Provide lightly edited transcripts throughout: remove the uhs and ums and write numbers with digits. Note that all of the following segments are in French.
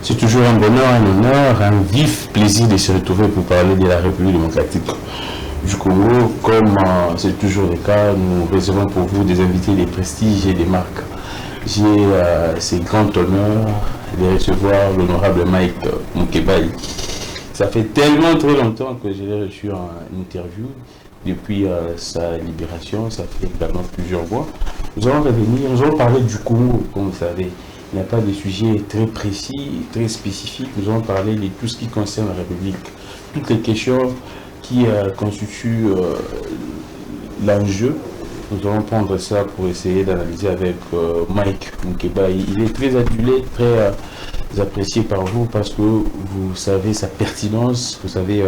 C'est toujours un bonheur, un honneur, un vif plaisir de se retrouver pour parler de la République démocratique du Congo. Comme c'est toujours le cas, nous recevons pour vous des invités, des prestiges et des marques. J'ai ce grand honneur de recevoir l'honorable Mike Mukebai. Ça fait tellement très longtemps que je l'ai reçu en interview. Depuis sa libération, ça fait également plusieurs mois. Nous allons revenir, nous allons parler du Congo, comme vous savez. Il n'y a pas de sujet très précis, très spécifique. Nous allons parler de tout ce qui concerne la République. Toutes les questions qui constituent l'enjeu. Nous allons prendre ça pour essayer d'analyser avec Mike Mukebai. Il est très adulé, très apprécié par vous parce que vous savez sa pertinence, vous savez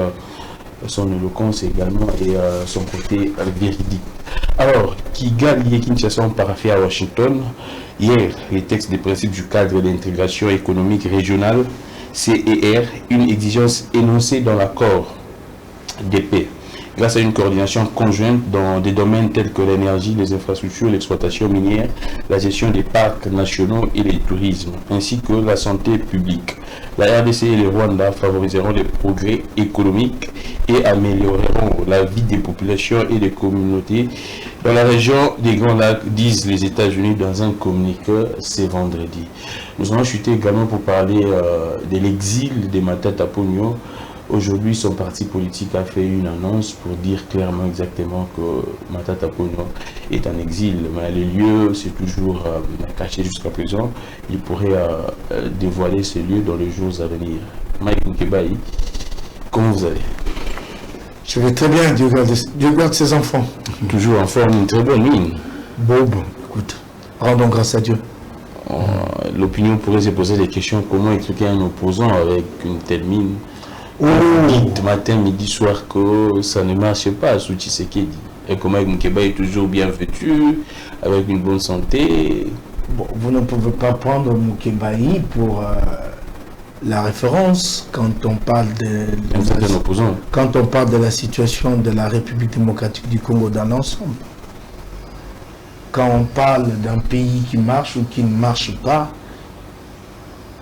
son éloquence également et son côté véridique. Alors, Kigali et Kinshasa ont paraphé à Washington hier les textes des principes du cadre d'intégration économique régionale, CER, une exigence énoncée dans l'accord de paix. Grâce à une coordination conjointe dans des domaines tels que l'énergie, les infrastructures, l'exploitation minière, la gestion des parcs nationaux et le tourisme, ainsi que la santé publique. La RDC et le Rwanda favoriseront les progrès économiques et amélioreront la vie des populations et des communautés dans la région des Grands Lacs, disent les États-Unis dans un communiqué ce vendredi. Nous allons chuter également pour parler de l'exil de Matata Ponyo. Aujourd'hui, son parti politique a fait une annonce pour dire clairement exactement que Matata Ponyo est en exil. Mais le lieu, c'est toujours caché jusqu'à présent. Il pourrait dévoiler ce lieu dans les jours à venir. Mike Mukebai, comment vous allez? Je vais très bien, Dieu garde ses enfants. Toujours en forme, une très bonne mine. Bob, écoute, rendons grâce à Dieu. L'opinion pourrait se poser des questions. Comment expliquer un opposant avec une telle mine? Dites matin, midi, soir que ça ne marche pas sous Tshisekedi. Et comment Mukebai est toujours bien vêtu, avec une bonne santé. Bon, vous ne pouvez pas prendre Mukebai pour la référence quand on parle quand on parle de la situation de la République démocratique du Congo dans l'ensemble. Quand on parle d'un pays qui marche ou qui ne marche pas,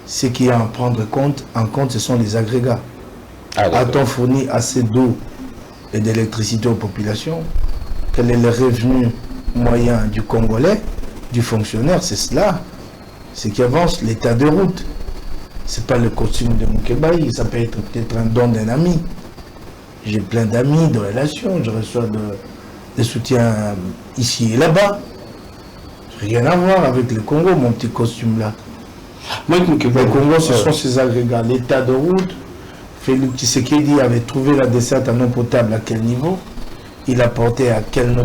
ce qu'il y a à prendre en compte, ce sont les agrégats. A-t-on fourni assez d'eau et d'électricité aux populations? Quel est le revenu moyen du Congolais, du fonctionnaire? C'est cela. Ce qui avance, l'état de route. Ce n'est pas le costume de Mukebai, ça peut être peut-être un don d'un ami. J'ai plein d'amis, de relations, je reçois des soutiens ici et là-bas. Rien à voir avec le Congo, mon petit costume-là. Le Congo, ce sont ces agrégats. L'état de route. Félix Tshisekedi avait trouvé la desserte en eau potable à quel niveau? Il a porté à quel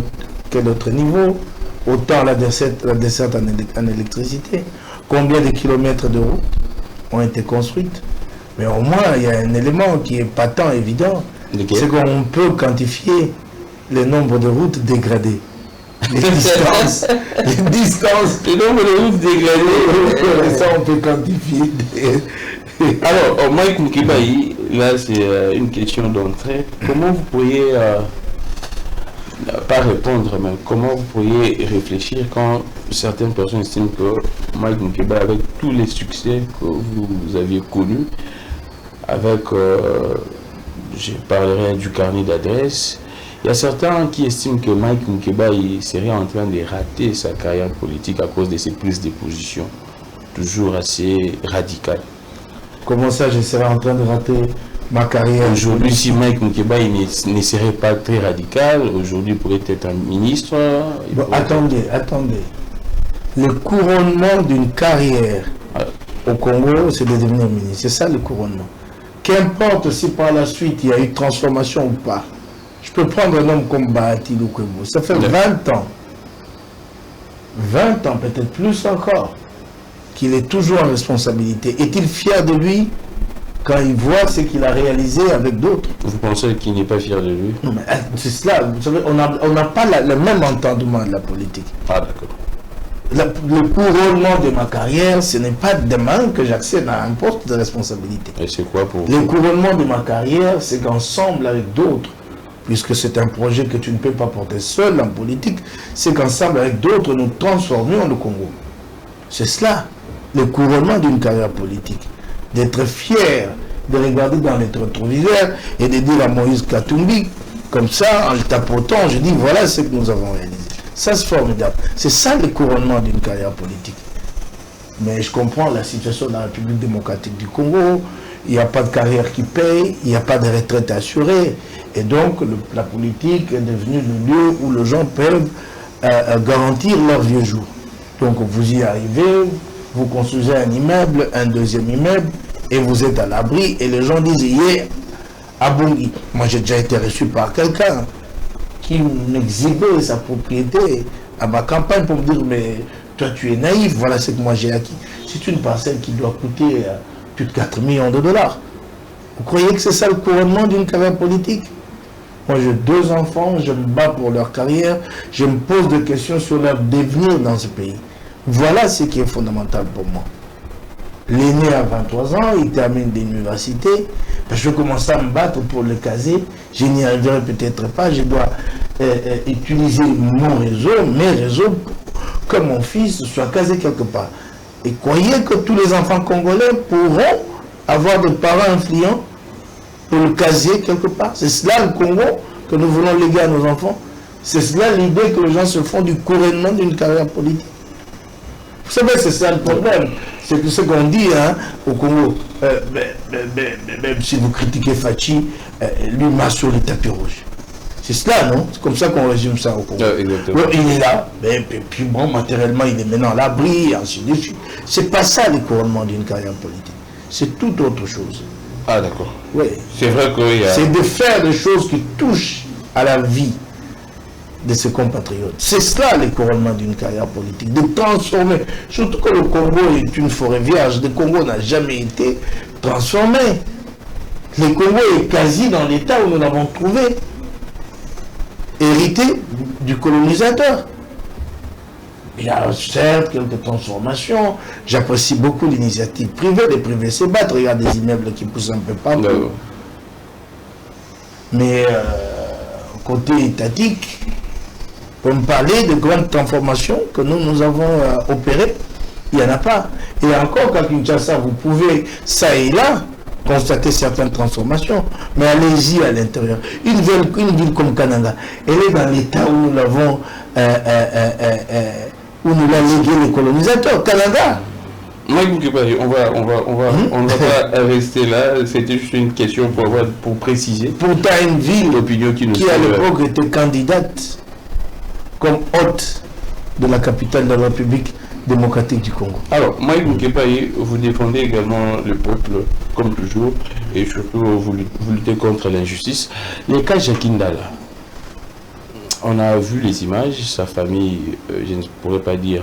autre niveau? Autant la desserte en électricité. Combien de kilomètres de route ont été construites? Mais au moins, il y a un élément qui est patent, évident. C'est qu'on peut quantifier le nombre de routes dégradées. Les distances. Le nombre de routes dégradées. Ça, on peut quantifier. Alors, Mike Mukebai, là c'est une question d'entrée. Comment vous pourriez, pas répondre, mais comment vous pourriez réfléchir quand certaines personnes estiment que Mike Mukebai, avec tous les succès que vous aviez connus, avec, je parlerai du carnet d'adresse, il y a certains qui estiment que Mike Mukebai serait en train de rater sa carrière politique à cause de ses prises de position, toujours assez radicales. Comment ça, je serais en train de rater ma carrière? Aujourd'hui, si Mike Mukebai ne serait pas très radical, aujourd'hui il pourrait être un ministre. Bon, attendez. Le couronnement d'une carrière au Congo, c'est de devenir ministre. C'est ça le couronnement. Qu'importe si par la suite il y a eu transformation ou pas. Je peux prendre un homme comme Bahati Lukwebo. Ça fait 20 ans. 20 ans, peut-être plus encore. Qu'il est toujours en responsabilité. Est-il fier de lui quand il voit ce qu'il a réalisé avec d'autres? Vous pensez qu'il n'est pas fier de lui? Non, mais c'est cela. Vous savez, on n'a pas le même entendement de la politique. Ah, d'accord. Le couronnement de ma carrière, ce n'est pas demain que j'accède à un poste de responsabilité. Et c'est quoi pour vous? Le couronnement de ma carrière, c'est qu'ensemble avec d'autres, puisque c'est un projet que tu ne peux pas porter seul en politique, c'est qu'ensemble avec d'autres, nous transformions le Congo. C'est cela. Le couronnement d'une carrière politique. d'être fier, de regarder dans les rétroviseurs et de dire à Moïse Katumbi, comme ça, en le tapotant, je dis voilà ce que nous avons réalisé. Ça, c'est formidable. C'est ça le couronnement d'une carrière politique. Mais je comprends la situation de la République démocratique du Congo. Il n'y a pas de carrière qui paye, il n'y a pas de retraite assurée. Et donc, la politique est devenue le lieu où les gens peuvent garantir leur vieux jour. Donc, vous y arrivez, vous construisez un immeuble, un deuxième immeuble, et vous êtes à l'abri, et les gens disent, hier, à Bongi. Moi, j'ai déjà été reçu par quelqu'un qui m'exhibait sa propriété à ma campagne pour me dire, mais toi, tu es naïf, voilà ce que moi j'ai acquis. C'est une parcelle qui doit coûter plus de 4 millions de dollars. Vous croyez que c'est ça le couronnement d'une carrière politique? Moi, j'ai 2 enfants, je me bats pour leur carrière, je me pose des questions sur leur devenir dans ce pays. Voilà ce qui est fondamental pour moi. L'aîné a 23 ans, il termine l'université, je vais commencer à me battre pour le caser, je n'y arriverai peut-être pas, je dois utiliser mon réseau, mes réseaux, pour que mon fils soit casé quelque part. Et croyez que tous les enfants congolais pourront avoir des parents influents pour le casier quelque part. C'est cela le Congo que nous voulons léguer à nos enfants. C'est cela l'idée que les gens se font du couronnement d'une carrière politique. Vous savez, c'est ça le problème. C'est ce qu'on dit au Congo. Même si vous critiquez Fachi, lui marche sur les tapis rouges. C'est cela, non? C'est comme ça qu'on résume ça au Congo. Ouais, il est là, mais puis bon, matériellement, il est maintenant à l'abri, ainsi de suite. C'est pas ça le couronnement d'une carrière politique. C'est tout autre chose. Ah, d'accord. Oui. C'est vrai qu'il y a... C'est de faire des choses qui touchent à la vie de ses compatriotes. C'est cela le couronnement d'une carrière politique, de transformer. Surtout que le Congo est une forêt vierge. Le Congo n'a jamais été transformé. Le Congo est quasi dans l'état où nous l'avons trouvé, hérité du colonisateur. Il y a certes quelques transformations. J'apprécie beaucoup l'initiative privée. Les privés se battent. Regarde des immeubles qui poussent un peu partout. Mais côté étatique, pour me parler de grandes transformations que nous avons opérées, il n'y en a pas. Et encore, qu'à Kinshasa, vous pouvez, ça et là, constater certaines transformations. Mais allez-y à l'intérieur. Une ville comme Kananga, elle est dans l'état où nous l'avons, où nous l'avons légué les colonisateurs. Kananga. On va pas rester là. C'était juste une question pour préciser. Pourtant, une ville l'opinion qui à l'époque était candidate comme hôte de la capitale de la République démocratique du Congo. Alors, Mike Moukepaye, vous défendez également le peuple, comme toujours, et surtout vous luttez contre l'injustice. Les cas Jakindala, on a vu les images, sa famille, je ne pourrais pas dire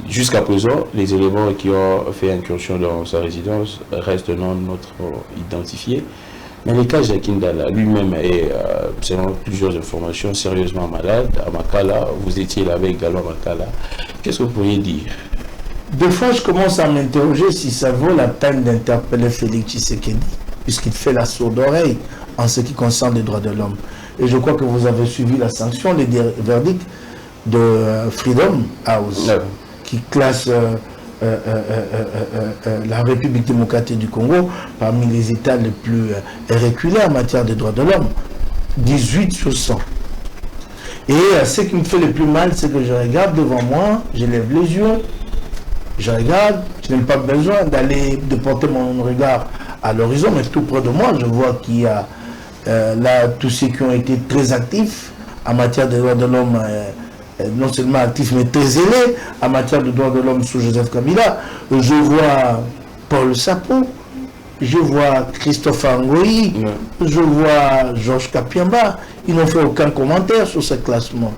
jusqu'à présent, les éléments qui ont fait incursion dans sa résidence restent non identifiés. Mais le cas Jakindala lui-même est, selon plusieurs informations, sérieusement malade à Makala. Vous étiez là-bas également à Makala. Qu'est-ce que vous pourriez dire? Des fois, je commence à m'interroger si ça vaut la peine d'interpeller Félix Tshisekedi, puisqu'il fait la sourde oreille en ce qui concerne les droits de l'homme. Et je crois que vous avez suivi la sanction, les verdicts de Freedom House, qui classe la République démocratique du Congo parmi les États les plus reculés en matière de droits de l'homme. 18 sur 100. Et ce qui me fait le plus mal, c'est que je regarde devant moi, je lève les yeux, je regarde, je n'ai pas besoin de porter mon regard à l'horizon, mais tout près de moi, je vois qu'il y a là tous ceux qui ont été très actifs en matière de droits de l'homme, non seulement actifs, mais très zélés en matière de droits de l'homme sous Joseph Kabila. Je vois Paul Sapou, je vois Christophe Angoï, je vois Georges Kapiamba. Ils n'ont fait aucun commentaire sur ce classement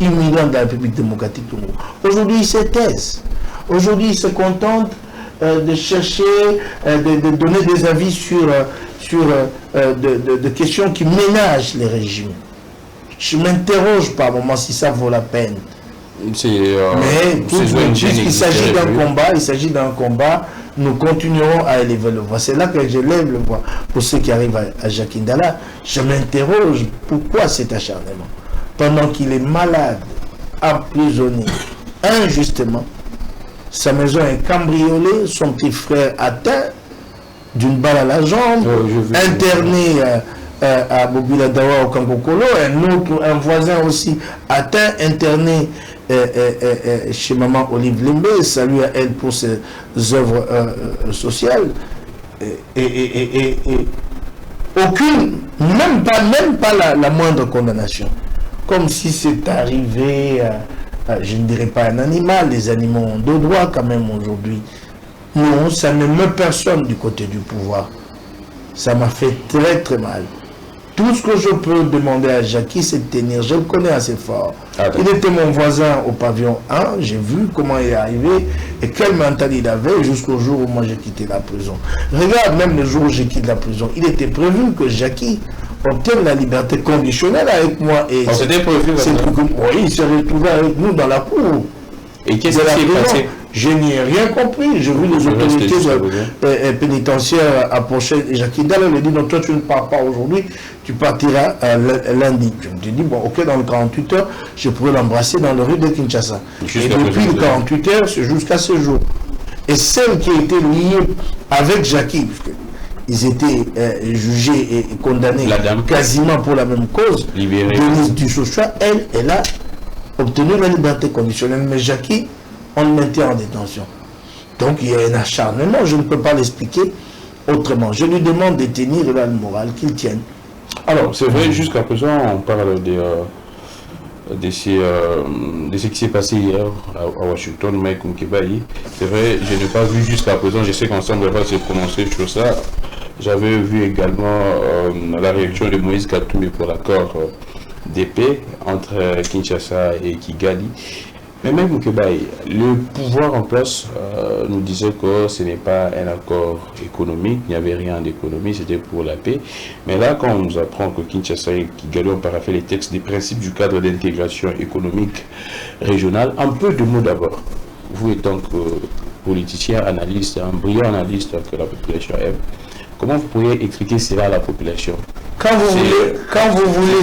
humiliant de la République démocratique du Congo. Aujourd'hui, ils se taisent. Aujourd'hui, ils se contentent de chercher, de donner des avis sur des questions qui ménagent les régimes. Je m'interroge par moments si ça vaut la peine. Mais puisqu'il s'agit d'un combat, nous continuerons à élever le voix. C'est là que je lève le voix. Pour ceux qui arrivent à Jakindala, je m'interroge pourquoi cet acharnement. Pendant qu'il est malade, emprisonné, injustement, sa maison est cambriolée, son petit frère atteint d'une balle à la jambe, interné à Bobiladawa au Kangokolo, un voisin aussi atteint, interné chez maman Olive Lembe, salut à elle pour ses œuvres sociales, et aucune, même pas la moindre condamnation, comme si c'est arrivé, je ne dirais pas un animal, les animaux ont deux droits quand même aujourd'hui. Non, ça ne me personne du côté du pouvoir, ça m'a fait très très mal. Tout ce que je peux demander à Jackie, c'est de tenir. Je le connais assez fort. Il était mon voisin au pavillon 1. J'ai vu comment il est arrivé et quel mental il avait jusqu'au jour où moi j'ai quitté la prison. Regarde, même le jour où j'ai quitté la prison, il était prévu que Jackie obtienne la liberté conditionnelle avec moi. C'était prévu. Oui, il s'est retrouvé avec nous dans la cour. Et qu'est-ce qui s'est passé? Je n'y ai rien compris. J'ai vu les autorités pénitentiaires approcher Jackie Dalla. Il a dit non, toi tu ne pars pas aujourd'hui, tu partiras lundi. Je me suis dit, bon, ok, dans le 48 heures, je pourrais l'embrasser dans le rue de Kinshasa. Et depuis le 48 heures, c'est jusqu'à ce jour. Et celle qui a été liée avec Jackie, ils étaient jugés et condamnés quasiment pour la même cause, Denise Dussochoa, elle a obtenu la liberté conditionnelle, mais Jackie, on le maintient en détention. Donc il y a un acharnement, je ne peux pas l'expliquer autrement. Je lui demande de tenir le moral, qu'il tienne. Alors, c'est vrai, jusqu'à présent, on parle de ce qui s'est passé hier à Washington, Mike Mkebayi. C'est vrai, je n'ai pas vu jusqu'à présent, je sais qu'ensemble on va se prononcer sur ça. J'avais vu également la réaction de Moïse Katumbi pour l'accord d'épée entre Kinshasa et Kigali. Mais même Mkebayi, le pouvoir en place nous disait que ce n'est pas un accord économique, il n'y avait rien d'économie, c'était pour la paix. Mais là, quand on nous apprend que Kinshasa et Kigali ont paraphé les textes des principes du cadre d'intégration économique régionale, un peu de mots d'abord. Vous étant que politicien, analyste, un brillant analyste que la population aime, comment vous pourriez expliquer cela à la population? Quand vous voulez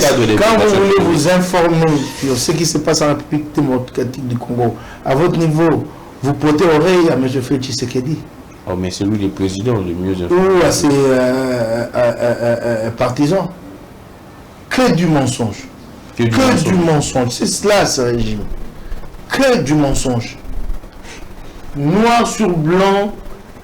vous informer sur ce qui se passe en République démocratique du Congo, à votre niveau, vous portez oreille à M. Félix Tshisekedi. Oh, mais c'est lui le président le mieux informé. Ou à ses partisans. Que du mensonge. Que du mensonge. C'est cela, ce régime. Que du mensonge. Noir sur blanc,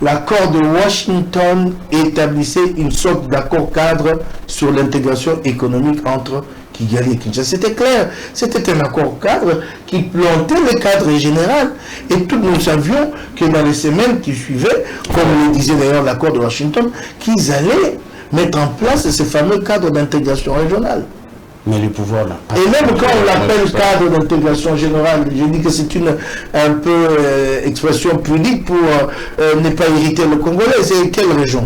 l'accord de Washington établissait une sorte d'accord cadre sur l'intégration économique entre Kigali et Kinshasa. C'était clair, c'était un accord cadre qui plantait le cadre général. Et tous nous savions que dans les semaines qui suivaient, comme le disait d'ailleurs l'accord de Washington, qu'ils allaient mettre en place ce fameux cadre d'intégration régionale. Mais le pouvoir là. Et même quand on l'appelle cadre d'intégration générale, je dis que c'est une un peu expression pudique pour ne pas irriter le Congolais. C'est quelle région?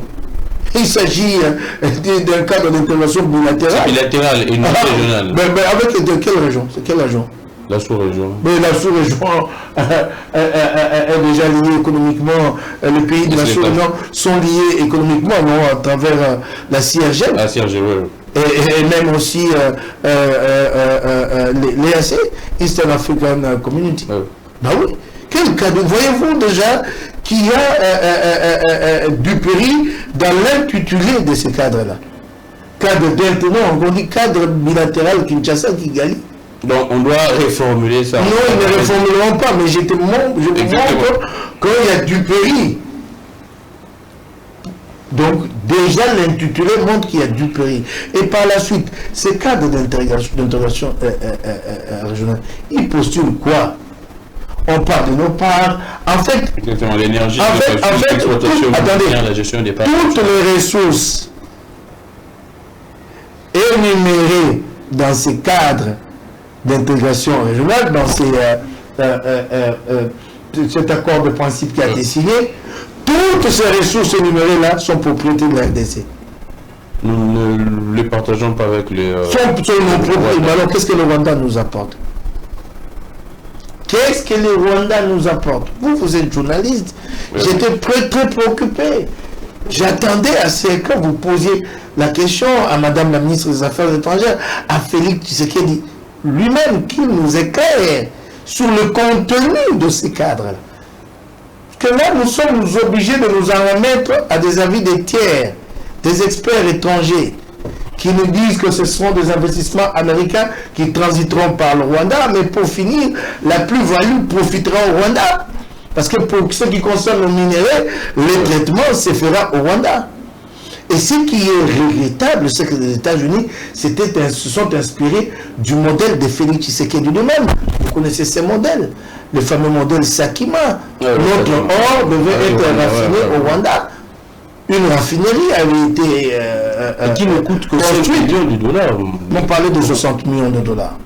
Il s'agit d'un cadre d'intégration bilatérale. C'est bilatéral et non régional. Mais avec de quelle région? C'est quelle région? La sous-région. Mais la sous-région est déjà liée économiquement. Les pays de la sous-région sont liés économiquement, non, à travers la CIRGL. La CIRGL, oui. Et même aussi l'EAC, Eastern African Community. Ben oui. Quel cadeau? Voyez-vous déjà qu'il y a du péril dans l'intitulé de ce cadre-là. Cadre d'intérêt, on dit cadre bilatéral Kinshasa-Kigali. Donc on doit réformuler ça. Non, ils ne réformuleront pas, mais je vous montre qu'il y a du péril. Donc, déjà, l'intitulé montre qu'il y a du péril. Et par la suite, ces cadres d'intégration régionale, ils postulent quoi? On parle de nos parts. En fait, l'énergie, la gestion des parts. Toutes les ressources énumérées dans ces cadres d'intégration régionale, dans cet accord de principe qui a été signé, toutes ces ressources énumérées-là sont propriété de la RDC. Nous ne les partageons pas avec les... Sont nos propres. Mais alors, qu'est-ce que le Rwanda nous apporte? Qu'est-ce que le Rwanda nous apporte? Vous êtes journaliste. Oui. J'étais très préoccupé. J'attendais à ce que vous posiez la question à Madame la ministre des Affaires étrangères, à Félix Tshisekedi, lui-même, qui nous éclaire sur le contenu de ces cadres-là. que là, nous sommes obligés de nous en remettre à des avis des tiers, des experts étrangers, qui nous disent que ce seront des investissements américains qui transiteront par le Rwanda, mais pour finir, la plus-value profitera au Rwanda. Parce que pour ce qui concerne le minerai, le traitement se fera au Rwanda. Et ce qui est regrettable, c'est que les États-Unis se sont inspirés du modèle de Félix Tshisekedi lui-même. Vous connaissez ces modèles, le fameux modèle Sakima. Notre or devait être raffiné au Rwanda. Une raffinerie avait été qui ne coûte que 5 millions de dollars. On parlait de 60 millions de dollars.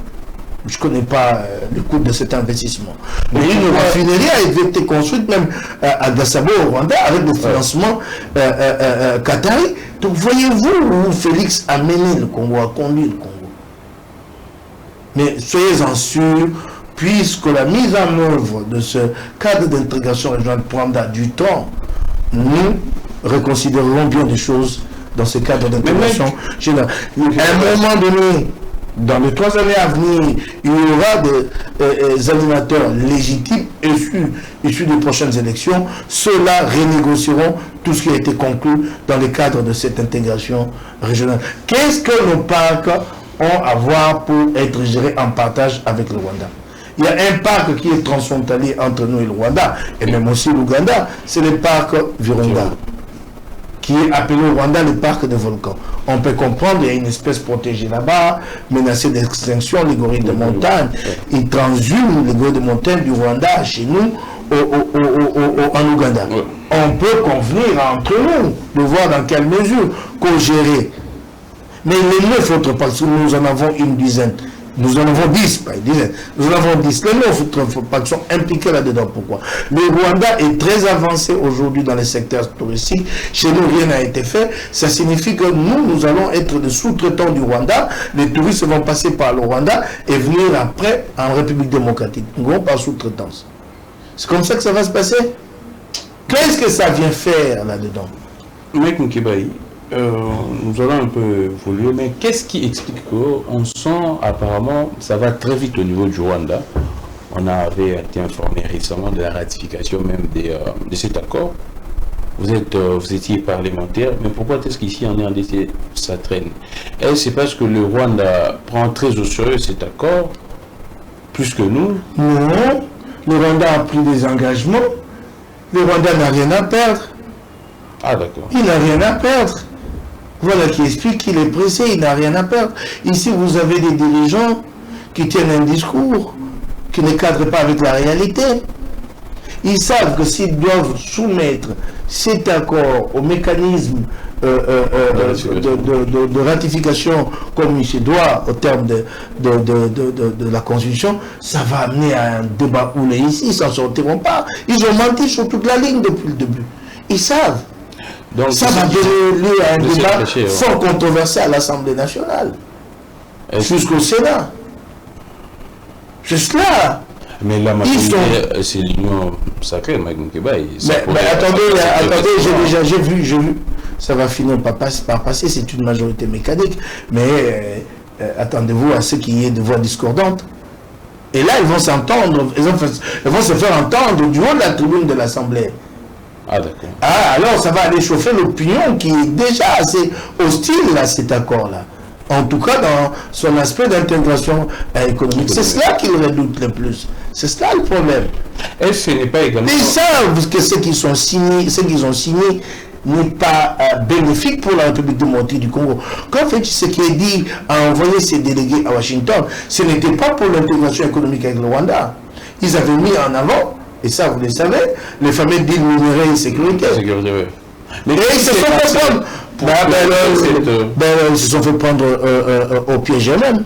Je ne connais pas le coût de cet investissement. Mais une raffinerie a été construite même à Gassabo, au Rwanda, avec des financements qataris. Donc voyez-vous où Félix a mené le Congo, a conduit le Congo. Mais soyez-en sûrs, puisque la mise en œuvre de ce cadre d'intégration régionale prendra du temps, nous reconsidérerons bien des choses dans ce cadre d'intégration générale. À un moment donné, dans les 3 années à venir, il y aura des animateurs légitimes issus des prochaines élections. Ceux-là renégocieront tout ce qui a été conclu dans le cadre de cette intégration régionale. Qu'est-ce que nos parcs ont à voir pour être gérés en partage avec le Rwanda? Il y a un parc qui est transfrontalier entre nous et le Rwanda, et même aussi l'Ouganda, c'est le parc Virunga, qui est appelé au Rwanda le parc des volcans. On peut comprendre, il y a une espèce protégée là-bas, menacée d'extinction, les gorilles de montagne. Ils transhument les gorilles de montagne du Rwanda chez nous, en Ouganda. On peut convenir entre nous de voir dans quelle mesure co-gérer. Mais les 9 autres parcs, nous en avons une dizaine. Nous en avons 10, pas une dizaine. Nous en avons 10. Les 9 autres parcs sont impliqués là-dedans. Pourquoi? Le Rwanda est très avancé aujourd'hui dans les secteurs touristiques. Chez nous, rien n'a été fait. Ça signifie que nous allons être des sous-traitants du Rwanda. Les touristes vont passer par le Rwanda et venir après en République démocratique. Nous vont par sous-traitance. C'est comme ça que ça va se passer. Qu'est-ce que ça vient faire là-dedans? Mike Mkibayi, nous allons un peu évoluer, mais qu'est-ce qui explique qu'on sent apparemment, ça va très vite au niveau du Rwanda. On avait été informé récemment de la ratification même de cet accord. Vous étiez parlementaire, mais pourquoi est-ce qu'ici en RDC ça traîne? Est-ce c'est parce que le Rwanda prend très au sérieux cet accord, plus que nous? Non, le Rwanda a pris des engagements. Le Rwanda n'a rien à perdre. Ah d'accord. Il n'a rien à perdre. Voilà qui explique qu'il est pressé, il n'a rien à perdre. Ici, vous avez des dirigeants qui tiennent un discours qui ne cadre pas avec la réalité. Ils savent que s'ils doivent soumettre cet accord au mécanisme de ratification comme il se doit au terme de la Constitution, ça va amener à un débat où ici, ils ne s'en sortiront pas. Ils ont menti sur toute la ligne depuis le début. Ils savent. Donc, ça va donner lieu à un débat fort controversé à l'Assemblée nationale, jusqu'au Sénat. C'est cela. Mais la majorité, c'est l'union sacrée, Mike Mkibayi. Mais attendez, j'ai vu. Ça va finir par passer, c'est une majorité mécanique. Mais attendez-vous à ce qu'il y ait des voix discordantes. Et là, ils vont s'entendre, ils vont se faire entendre du haut de la tribune de l'Assemblée. Ah d'accord. Ah, alors ça va aller chauffer l'opinion qui est déjà assez hostile à cet accord-là. En tout cas, dans son aspect d'intégration économique. C'est cela qu'ils redoutent le plus. C'est cela le problème. Et ce n'est pas également... Ils savent que ce qu'ils ont signé n'est pas bénéfique pour la République démocratique du Congo. Quand Félix Tshisekedi a envoyé ses délégués à Washington, ce n'était pas pour l'intégration économique avec le Rwanda. Ils avaient mis en avant, et ça vous le savez, les fameux deals minéraux et sécurité. Mais ils se sont fait prendre. Ils se sont fait prendre au piège eux-mêmes.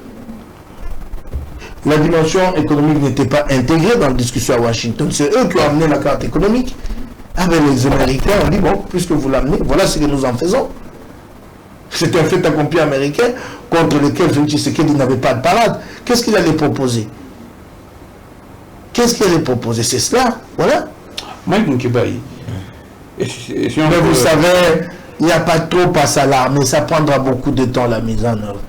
La dimension économique n'était pas intégrée dans la discussion à Washington. C'est eux qui ont amené la carte économique. Ah ben les Américains ont dit, bon, puisque vous l'amenez, voilà ce que nous en faisons. C'est un fait accompli américain contre lequel Félix Tshisekedi n'avait pas de parade. Qu'est-ce qu'il allait proposer? Qu'est-ce qu'il allait proposer? C'est cela, voilà. Mike Mkibayi. Mais vous savez, il n'y a pas trop à s'alarmer, ça prendra beaucoup de temps la mise en œuvre.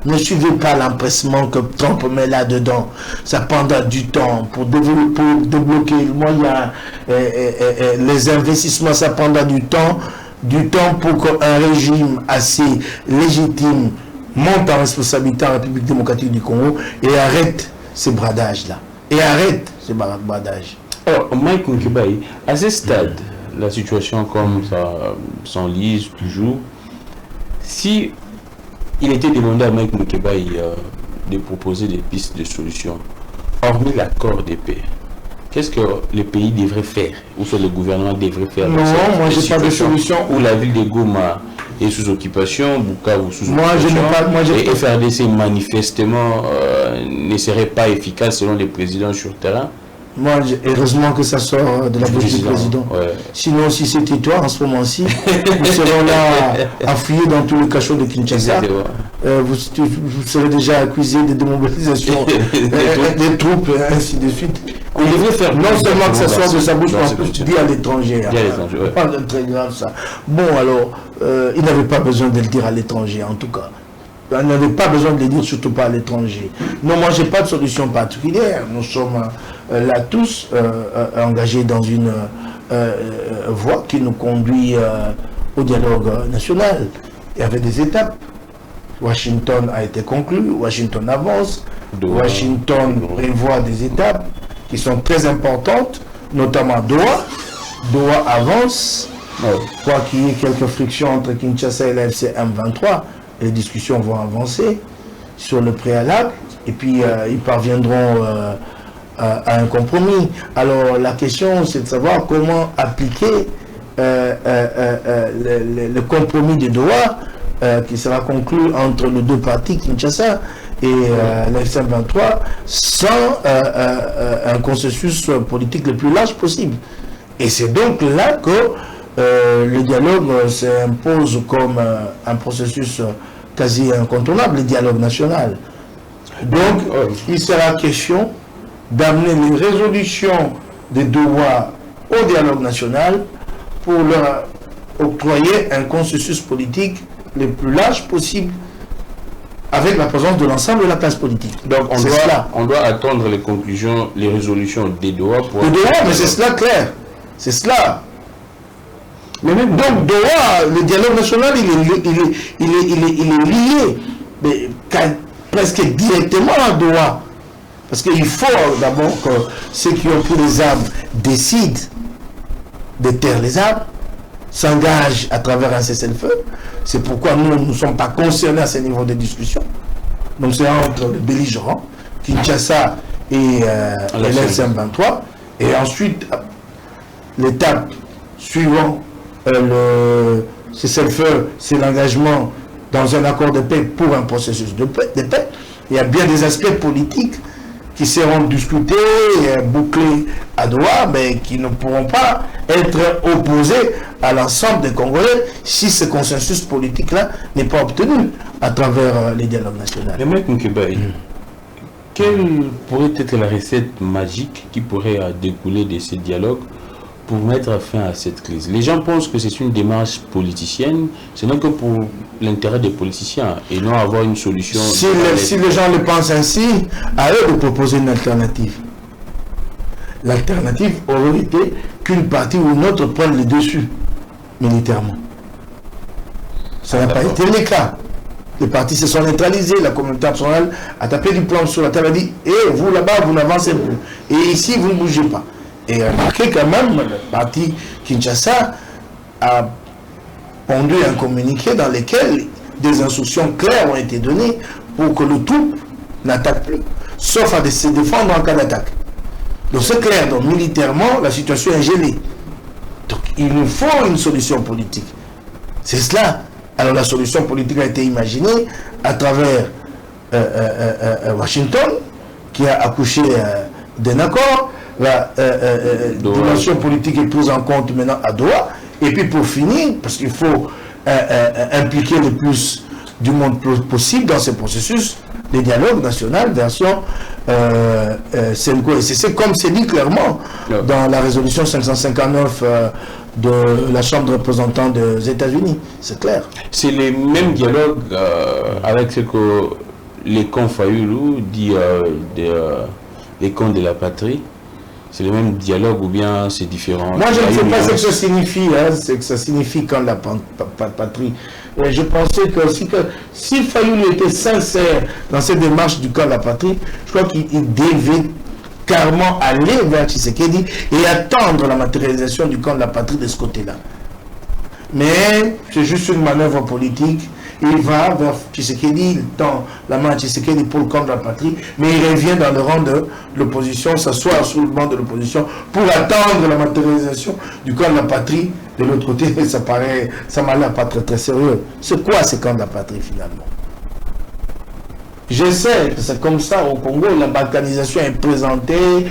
Ne suivez pas l'empressement que Trump met là-dedans. Ça prendra du temps pour débloquer le moyen, les investissements, ça prendra du temps pour qu'un régime assez légitime monte en responsabilité en République démocratique du Congo et arrête ces bradages-là. Alors, Mike Moukébaï, à ce stade, la situation comme ça s'enlise toujours. Si il était demandé à Mike Moukébaï de proposer des pistes de solutions, hormis l'accord de paix, qu'est-ce que le pays devrait faire, ou soit le gouvernement devrait faire? Non, moi j'ai pas de solution. Où la ville de Goma est sous occupation, Bukavu sous occupation, et FRDC manifestement ne serait pas efficace selon les présidents sur le terrain. Moi, heureusement que ça sort de la bouche du président. Ouais. Sinon, si c'était toi, en ce moment-ci, nous serons là à fouiller dans tous les cachots de Kinshasa. Vous serez déjà accusé de démobilisation des troupes, et ainsi de suite. On devrait faire non seulement que ça sorte de sa bouche, mais en plus dit à l'étranger. Pas très grave ça. Bon, alors, il n'avait pas besoin de le dire à l'étranger, en tout cas. On n'avait pas besoin de le dire, surtout pas à l'étranger. Non, moi, j'ai pas de solution particulière. Nous sommes là tous engagés dans une voie qui nous conduit au dialogue national. Il y avait des étapes. Washington a été conclu, Washington avance, Washington prévoit des étapes qui sont très importantes, notamment Doha. Doha avance. Quoi qu'il y ait quelques frictions entre Kinshasa et la FCM 23, les discussions vont avancer sur le préalable et puis ils parviendront à un compromis. Alors la question c'est de savoir comment appliquer le compromis de Doha qui sera conclu entre les deux parties, Kinshasa et la FCM 23, sans un consensus politique le plus large possible. Et c'est donc là que le dialogue s'impose comme un processus quasi incontournable, le dialogue national. Donc, il sera question d'amener les résolutions des Doha au dialogue national pour leur octroyer un consensus politique le plus large possible avec la présence de l'ensemble de la classe politique. Donc, on doit attendre les conclusions, les résolutions des Doha pour... De Doha, mais c'est cela clair. C'est cela. Mais même donc Doha, le dialogue national, il est lié mais, presque directement à Doha. Parce qu'il faut d'abord que ceux qui ont pris les armes décident de taire les armes, s'engagent à travers un cessez-le-feu. C'est pourquoi nous ne sommes pas concernés à ce niveau de discussion. Donc c'est entre les belligérants, Kinshasa et l'FCM 23. Et ensuite, l'étape suivante, le cessez-le-feu, c'est l'engagement dans un accord de paix pour un processus de paix. Il y a bien des aspects politiques qui seront discutés, bouclés à Doha, mais qui ne pourront pas être opposés à l'ensemble des Congolais si ce consensus politique-là n'est pas obtenu à travers les dialogues nationaux. Mais M. Moukébaï, quelle pourrait être la recette magique qui pourrait découler de ces dialogues pour mettre fin à cette crise? Les gens pensent que c'est une démarche politicienne, ce n'est que pour l'intérêt des politiciens et non avoir une solution. Si les gens le pensent ainsi, à eux de proposer une alternative. L'alternative aurait été qu'une partie ou une autre prenne le dessus militairement. Ça n'a pas été le cas. Les partis se sont neutralisés, la communauté internationale a tapé du plomb sur la table et a dit « vous là-bas, vous n'avancez plus. Et ici, vous ne bougez pas. » Et remarquez quand même, le parti Kinshasa a pondu un communiqué dans lequel des instructions claires ont été données pour que le troupe n'attaque plus, sauf à se défendre en cas d'attaque. Donc c'est clair, donc militairement, la situation est gelée. Donc il nous faut une solution politique. C'est cela. Alors la solution politique a été imaginée à travers Washington, qui a accouché d'un accord. La dimension politique est prise en compte maintenant à Doha. Et puis pour finir, parce qu'il faut impliquer le plus du monde possible dans ce processus, les dialogues nationaux version CNCO-SCC, comme c'est dit clairement dans la résolution 559 de la Chambre de représentants des États-Unis. C'est clair. C'est les mêmes dialogues avec ce que les camps Fayoulou, dit les camps de la patrie, c'est le même dialogue ou bien c'est différent? Moi, je ne sais pas ce que ça signifie, hein, c'est que ça signifie quand la patrie. Et je pensais que si Fayoulou était sincère dans cette démarche du camp de la patrie, je crois qu'il devait carrément aller vers Tshisekedi et attendre la matérialisation du camp de la patrie de ce côté-là. Mais c'est juste une manœuvre politique. Il va vers Tshisekedi, il tend la main à Tshisekedi pour le camp de la patrie, mais il revient dans le rang de l'opposition, s'asseoir sur le banc de l'opposition pour attendre la matérialisation du camp de la patrie. De l'autre côté, ça m'a l'air pas très très sérieux. C'est quoi ce camp de la patrie finalement? Je sais que c'est comme ça au Congo, la balkanisation est présentée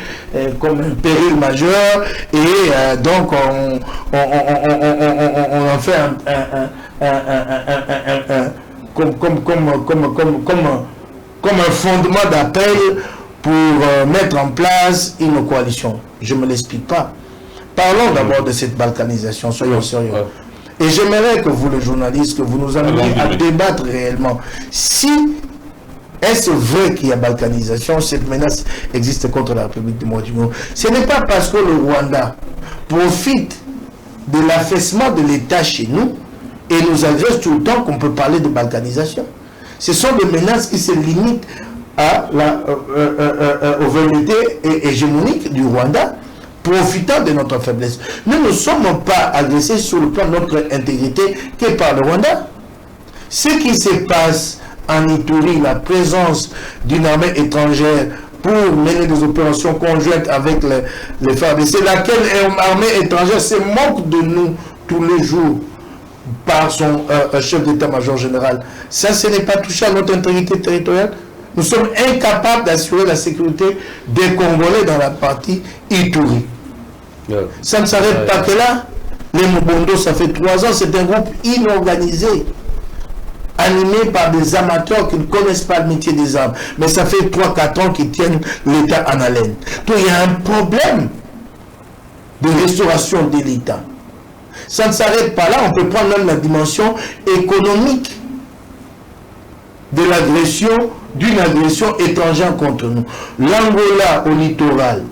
comme un péril majeur et donc on en fait comme un fondement d'appel pour mettre en place une coalition. Je ne me l'explique pas. Parlons d'abord de cette balkanisation, soyons sérieux. Et j'aimerais que vous, les journalistes, que vous nous ameniez à débattre réellement. Si est-ce vrai qu'il y a balkanisation, cette menace existe contre la République démocratique du Congo? Ce n'est pas parce que le Rwanda profite de l'affaissement de l'État chez nous et nous agresse tout le temps qu'on peut parler de balkanisation. Ce sont des menaces qui se limitent à aux velléités hégémoniques du Rwanda, profitant de notre faiblesse. Nous ne sommes pas agressés sur le plan de notre intégrité que par le Rwanda. Ce qui se passe en Ituri, la présence d'une armée étrangère pour mener des opérations conjointes avec les FARDC, laquelle armée étrangère se moque de nous tous les jours par son chef d'état-major général. Ça, ce n'est pas touché à notre intégrité territoriale. Nous sommes incapables d'assurer la sécurité des Congolais dans la partie Ituri. Ça ne s'arrête pas que là. Les Mobondo, ça fait 3 ans, c'est un groupe inorganisé, animés par des amateurs qui ne connaissent pas le métier des armes. Mais ça fait 3-4 ans qu'ils tiennent l'État en haleine. Donc il y a un problème de restauration de l'État. Ça ne s'arrête pas là, on peut prendre même la dimension économique de l'agression, d'une agression étrangère contre nous. L'Angola au littoral,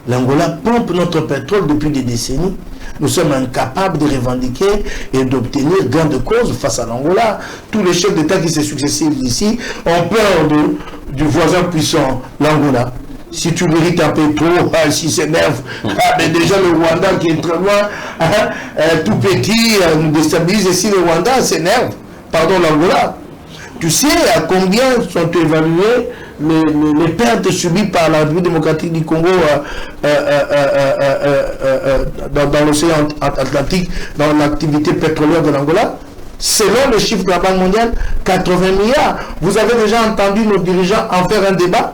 l'Angola pompe notre pétrole depuis des décennies. Nous sommes incapables de revendiquer et d'obtenir gain de cause face à l'Angola. Tous les chefs d'État qui se succèdent ici ont peur du voisin puissant, l'Angola. Si tu mérites un peu trop, si s'énerve, mais déjà le Rwanda qui est très loin, tout petit, nous déstabilise. Et si le Rwanda s'énerve, pardon, l'Angola, tu sais à combien sont évaluées les pertes subies par la République démocratique du Congo dans l'océan Atlantique, dans l'activité pétrolière de l'Angola? Selon le chiffre de la Banque mondiale, 80 milliards. Vous avez déjà entendu nos dirigeants en faire un débat?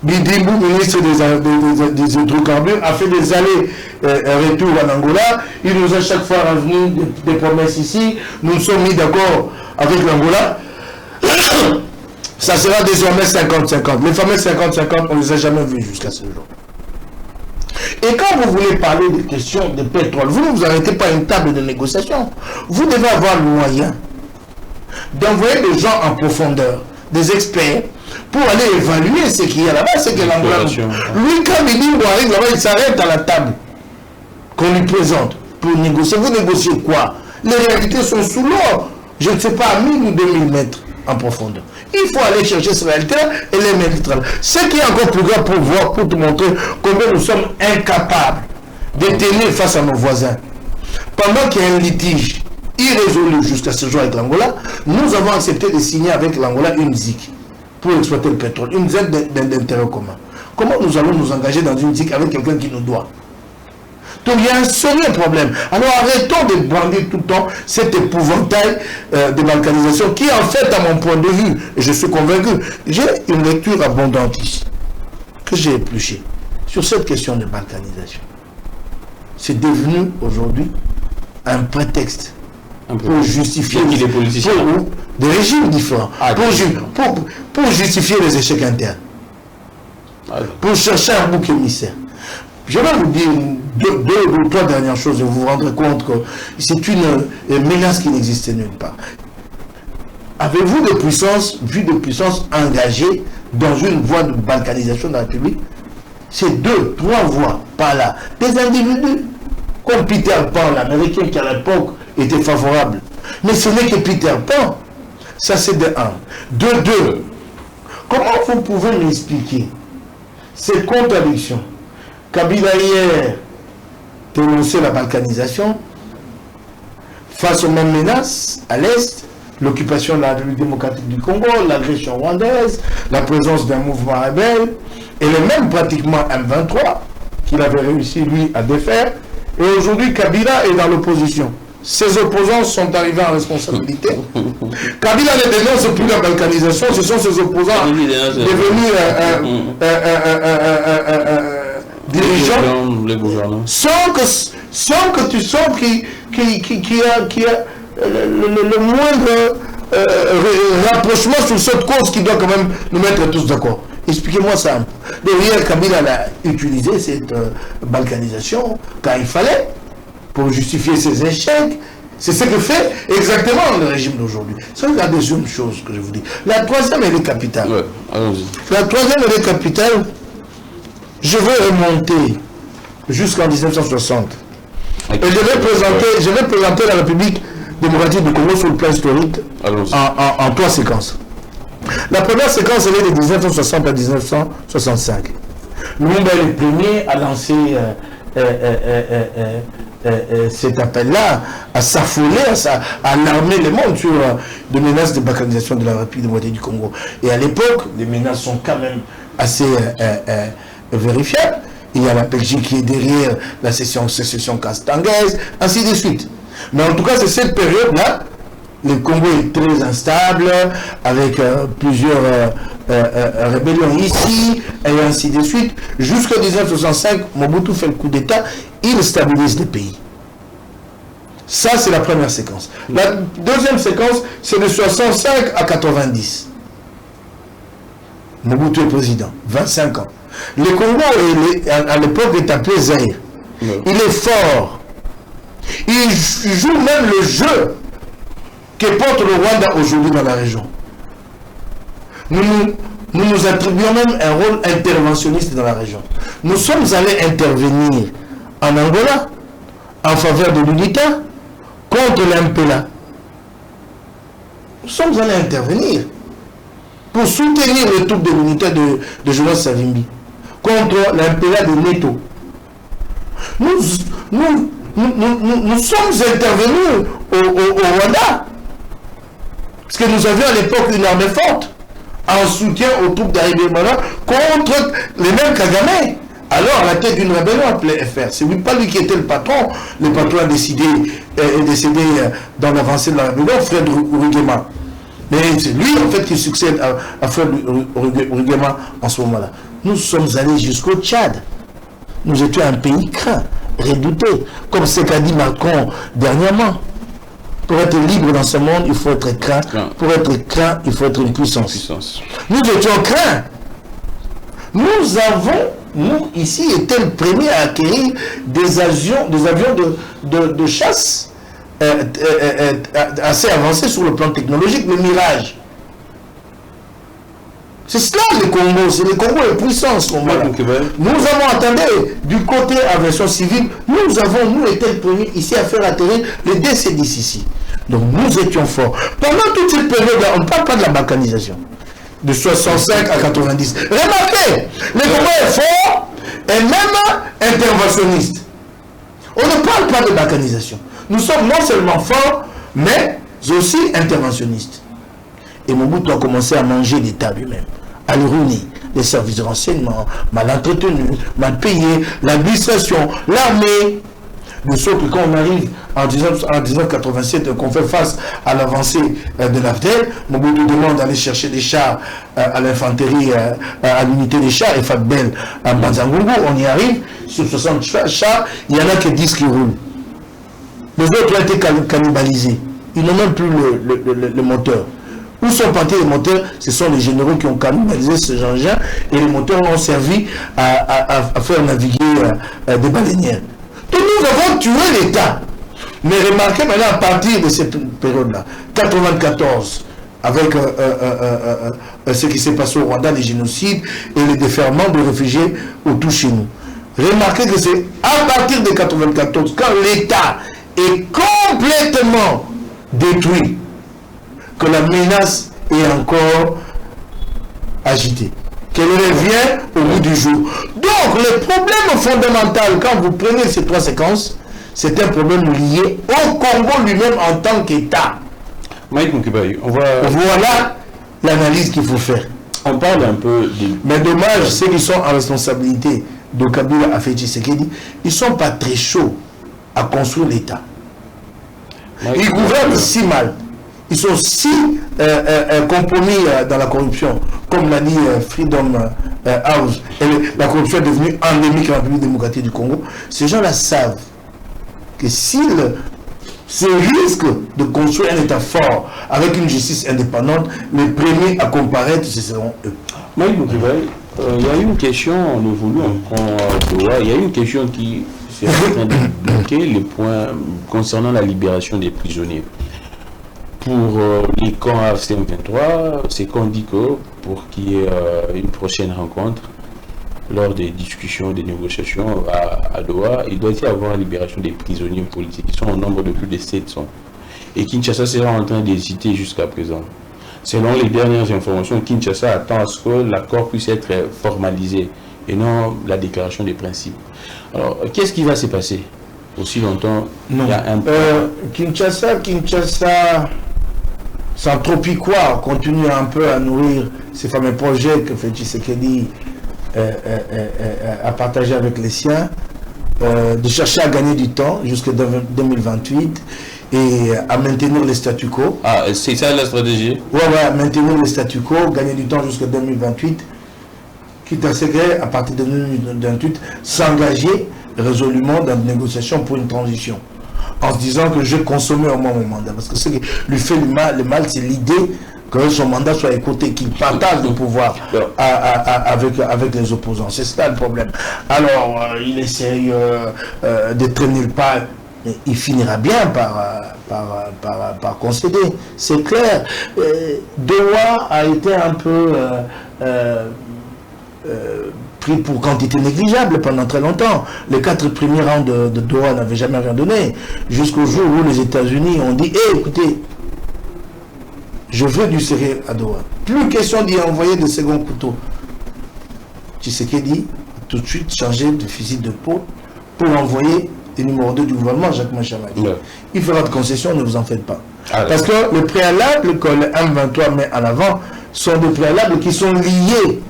Bidimbu, ministre des hydrocarbures, a fait des allers-retours en Angola. Il nous a chaque fois revenu des promesses ici. Nous nous sommes mis d'accord avec l'Angola. Ça sera désormais 50-50. Les fameux 50-50, on ne les a jamais vus jusqu'à ce jour. Et quand vous voulez parler des questions de pétrole, vous ne vous arrêtez pas à une table de négociation. Vous devez avoir le moyen d'envoyer des gens en profondeur, des experts, pour aller évaluer ce qu'il y a là-bas, c'est que l'Angola. Lui, quand il dit qu'on arrive là-bas, il s'arrête à la table qu'on lui présente pour négocier. Vous négociez quoi? Les réalités sont sous l'eau. Je ne sais pas, à 1000 ou 2000 mètres en profondeur. Il faut aller chercher ces réalités et les mettre là. Ce qui est encore plus grave pour voir, pour te montrer combien nous sommes incapables de tenir face à nos voisins. Pendant qu'il y a un litige irrésolu jusqu'à ce jour avec l'Angola, nous avons accepté de signer avec l'Angola une ZIC pour exploiter le pétrole, une ZIC d'intérêt commun. Comment nous allons nous engager dans une ZIC avec quelqu'un qui nous doit? Donc il y a un sérieux problème. Alors arrêtons de brandir tout le temps cet épouvantail de balkanisation qui en fait, à mon point de vue, et je suis convaincu, j'ai une lecture abondante ici, que j'ai épluchée, sur cette question de balkanisation. C'est devenu aujourd'hui un prétexte pour justifier des politiciens. Des régimes différents, pour justifier les échecs internes, pour chercher un bouc émissaire. Je vais vous dire deux ou trois dernières choses et vous vous rendrez compte que c'est une menace qui n'existe nulle part. avez-vous vu des puissances engagées dans une voie de balkanisation de la République? C'est 2, 3 voies, pas là. Des individus, comme Peter Pan, l'Américain qui à l'époque était favorable. Mais ce n'est que Peter Pan. Ça c'est de 1. De 2, comment vous pouvez m'expliquer ces contradictions? Kabila hier dénonçait la balkanisation face aux mêmes menaces à l'Est, l'occupation de la République démocratique du Congo, l'agression rwandaise, la présence d'un mouvement rebelle, et le même pratiquement M23 qu'il avait réussi lui à défaire. Et aujourd'hui, Kabila est dans l'opposition. Ses opposants sont arrivés en responsabilité. Kabila ne dénonce plus la balkanisation, ce sont ses opposants devenus dirigeants, sans que tu sens qu'il y a le moindre rapprochement sur cette cause qui doit quand même nous mettre tous d'accord. Expliquez-moi ça. Derrière, Kabila a utilisé cette balkanisation quand il fallait, pour justifier ses échecs. C'est ce que fait exactement le régime d'aujourd'hui. C'est la deuxième chose que je vous dis. La troisième, elle est capitale. Ouais, allons-y. La troisième, elle est capitale. Je vais remonter jusqu'en 1960. Et je vais présenter la République démocratique du Congo sur le plan historique en 3 séquences. La première séquence, elle est de 1960 à 1965. Lumumba est le premier à lancer cet appel-là, à s'affoler, à alarmer le monde sur des menaces de balkanisation de la République démocratique du Congo. Et à l'époque, les menaces sont quand même assez vérifiables. Il y a la Belgique qui est derrière la sécession castangaise, ainsi de suite. Mais en tout cas, c'est cette période-là, le Congo est très instable, avec plusieurs rébellions ici, et ainsi de suite. Jusqu'en 1965, Mobutu fait le coup d'État, il stabilise le pays. Ça, c'est la première séquence. La deuxième séquence, c'est de 65 à 90. Mobutu est président, 25 ans. Le Congo, à l'époque, est appelé Zaïre. Il est fort. Il joue même le jeu que porte le Rwanda aujourd'hui dans la région. Nous attribuons même un rôle interventionniste dans la région. Nous sommes allés intervenir en Angola en faveur de l'UNITA contre l'MPLA. Nous sommes allés intervenir pour soutenir le troupes de l'UNITA de Jonas Savimbi contre l'MPLA de Neto. Nous sommes intervenus au Rwanda parce que nous avions à l'époque une armée forte en soutien aux troupes d'Aribemana contre les mêmes Kagame. Alors, à la tête d'une rébellion appelée FR, c'est pas lui qui était le patron. Le patron a décidé dans l'avancée de la rébellion, Fred Rugema. Mais c'est lui, en fait, qui succède à Fred Rugema en ce moment-là. Nous sommes allés jusqu'au Tchad. Nous étions un pays craint, redouté, comme ce qu'a dit Macron dernièrement. Pour être libre dans ce monde, il faut être craint. Pour être craint, il faut être une puissance. Nous étions craints. Nous, ici, étions les premiers à acquérir des avions de chasse assez avancés sur le plan technologique, le Mirage. C'est cela le Congo, c'est le Congo est puissant en ce moment-là. Nous avons attendu du côté aviation civile, nous avons été les premiers ici à faire atterrir les DC-10 ici. Donc nous étions forts. Pendant toute cette période-là, on ne parle pas de la balkanisation. De 65 à 90. Remarquez, le Congo est fort et même interventionniste. On ne parle pas de balkanisation. Nous sommes non seulement forts, mais aussi interventionnistes. Et Mobutu a commencé à manger l'État lui-même, à le ruiner. Les services de renseignement, mal entretenus, mal payés, l'administration, l'armée. De sorte que quand on arrive en 1987, qu'on fait face à l'avancée de l'AFDEL, Mobutu demande d'aller chercher des chars à l'infanterie, à l'unité des chars, et Fatbel à Banzangungu. On y arrive, sur 60 chars, il y en a que 10 qui roulent. Les autres ont été cannibalisés. Ils n'ont même plus le moteur. Où sont partis les moteurs? Ce sont les généraux qui ont cannibalisé ces engins et les moteurs ont servi à faire naviguer des baleinières. Donc nous avons tué l'État. Mais remarquez maintenant à partir de cette période-là, 94, avec ce qui s'est passé au Rwanda, les génocides et les déferlements de réfugiés autour chez nous. Remarquez que c'est à partir de 1994, quand l'État est complètement détruit, que la menace est encore agitée, qu'elle revient au bout du jour. Donc, le problème fondamental, quand vous prenez ces trois séquences, c'est un problème lié au Congo lui-même en tant qu'État. Mike Mukibai, voilà l'analyse qu'il faut faire. On parle un peu Mais dommage, ceux qui sont en responsabilité de Kabila à Tshisekedi, ils ne sont pas très chauds à construire l'État. Ils gouvernent si mal. Ils sont si compromis dans la corruption. Comme l'a dit Freedom House, la corruption est devenue endémique en République démocratique du Congo. Ces gens-là savent que s'ils se risquent de construire un État fort avec une justice indépendante, les premiers à comparaître, ce seront eux. Mike Mukibai, il y a une question, on évolue, on prend Doha, il y a une question qui s'est en train de bloquer les points concernant la libération des prisonniers. Pour les camps AFCM 23, c'est qu'on dit que pour qu'il y ait une prochaine rencontre, lors des discussions, des négociations à Doha, il doit y avoir la libération des prisonniers politiques. Ils sont au nombre de plus de 700. Et Kinshasa sera en train d'hésiter jusqu'à présent. Selon les dernières informations, Kinshasa attend à ce que l'accord puisse être formalisé et non la déclaration des principes. Alors, qu'est-ce qui va se passer aussi longtemps? Non. Il y a un... Kinshasa, sans trop y croire, continue un peu à nourrir ces fameux projets que fait Tshisekedi à partager avec les siens, de chercher à gagner du temps jusqu'en 2028 et à maintenir le statu quo. Ah, c'est ça la stratégie? Ouais, maintenir le statu quo, gagner du temps jusqu'en 2028, quitte à ce qu'à partir de 2028, s'engager résolument dans des négociations pour une transition. En se disant que je consommais au moins mon mandat. Parce que ce qui lui fait le mal, c'est l'idée que son mandat soit écouté, qu'il partage le pouvoir avec les opposants. C'est ça le problème. Alors, il essaye de traîner le pas, mais il finira bien par concéder. C'est clair. Doha a été un peu pris pour quantité négligeable pendant très longtemps. Les 4 premiers rounds de Doha n'avaient jamais rien donné. Jusqu'au jour où les États-Unis ont dit « écoutez, je veux du sérieux à Doha. » Plus question d'y envoyer de second couteau. Tshisekedi a tout de suite changé de fusil de peau pour envoyer le numéro 2 du gouvernement, Jacques Machamadi. Ouais. Il fera de concessions, ne vous en faites pas. Parce que les préalables que le M23 met en avant sont des préalables qui sont liés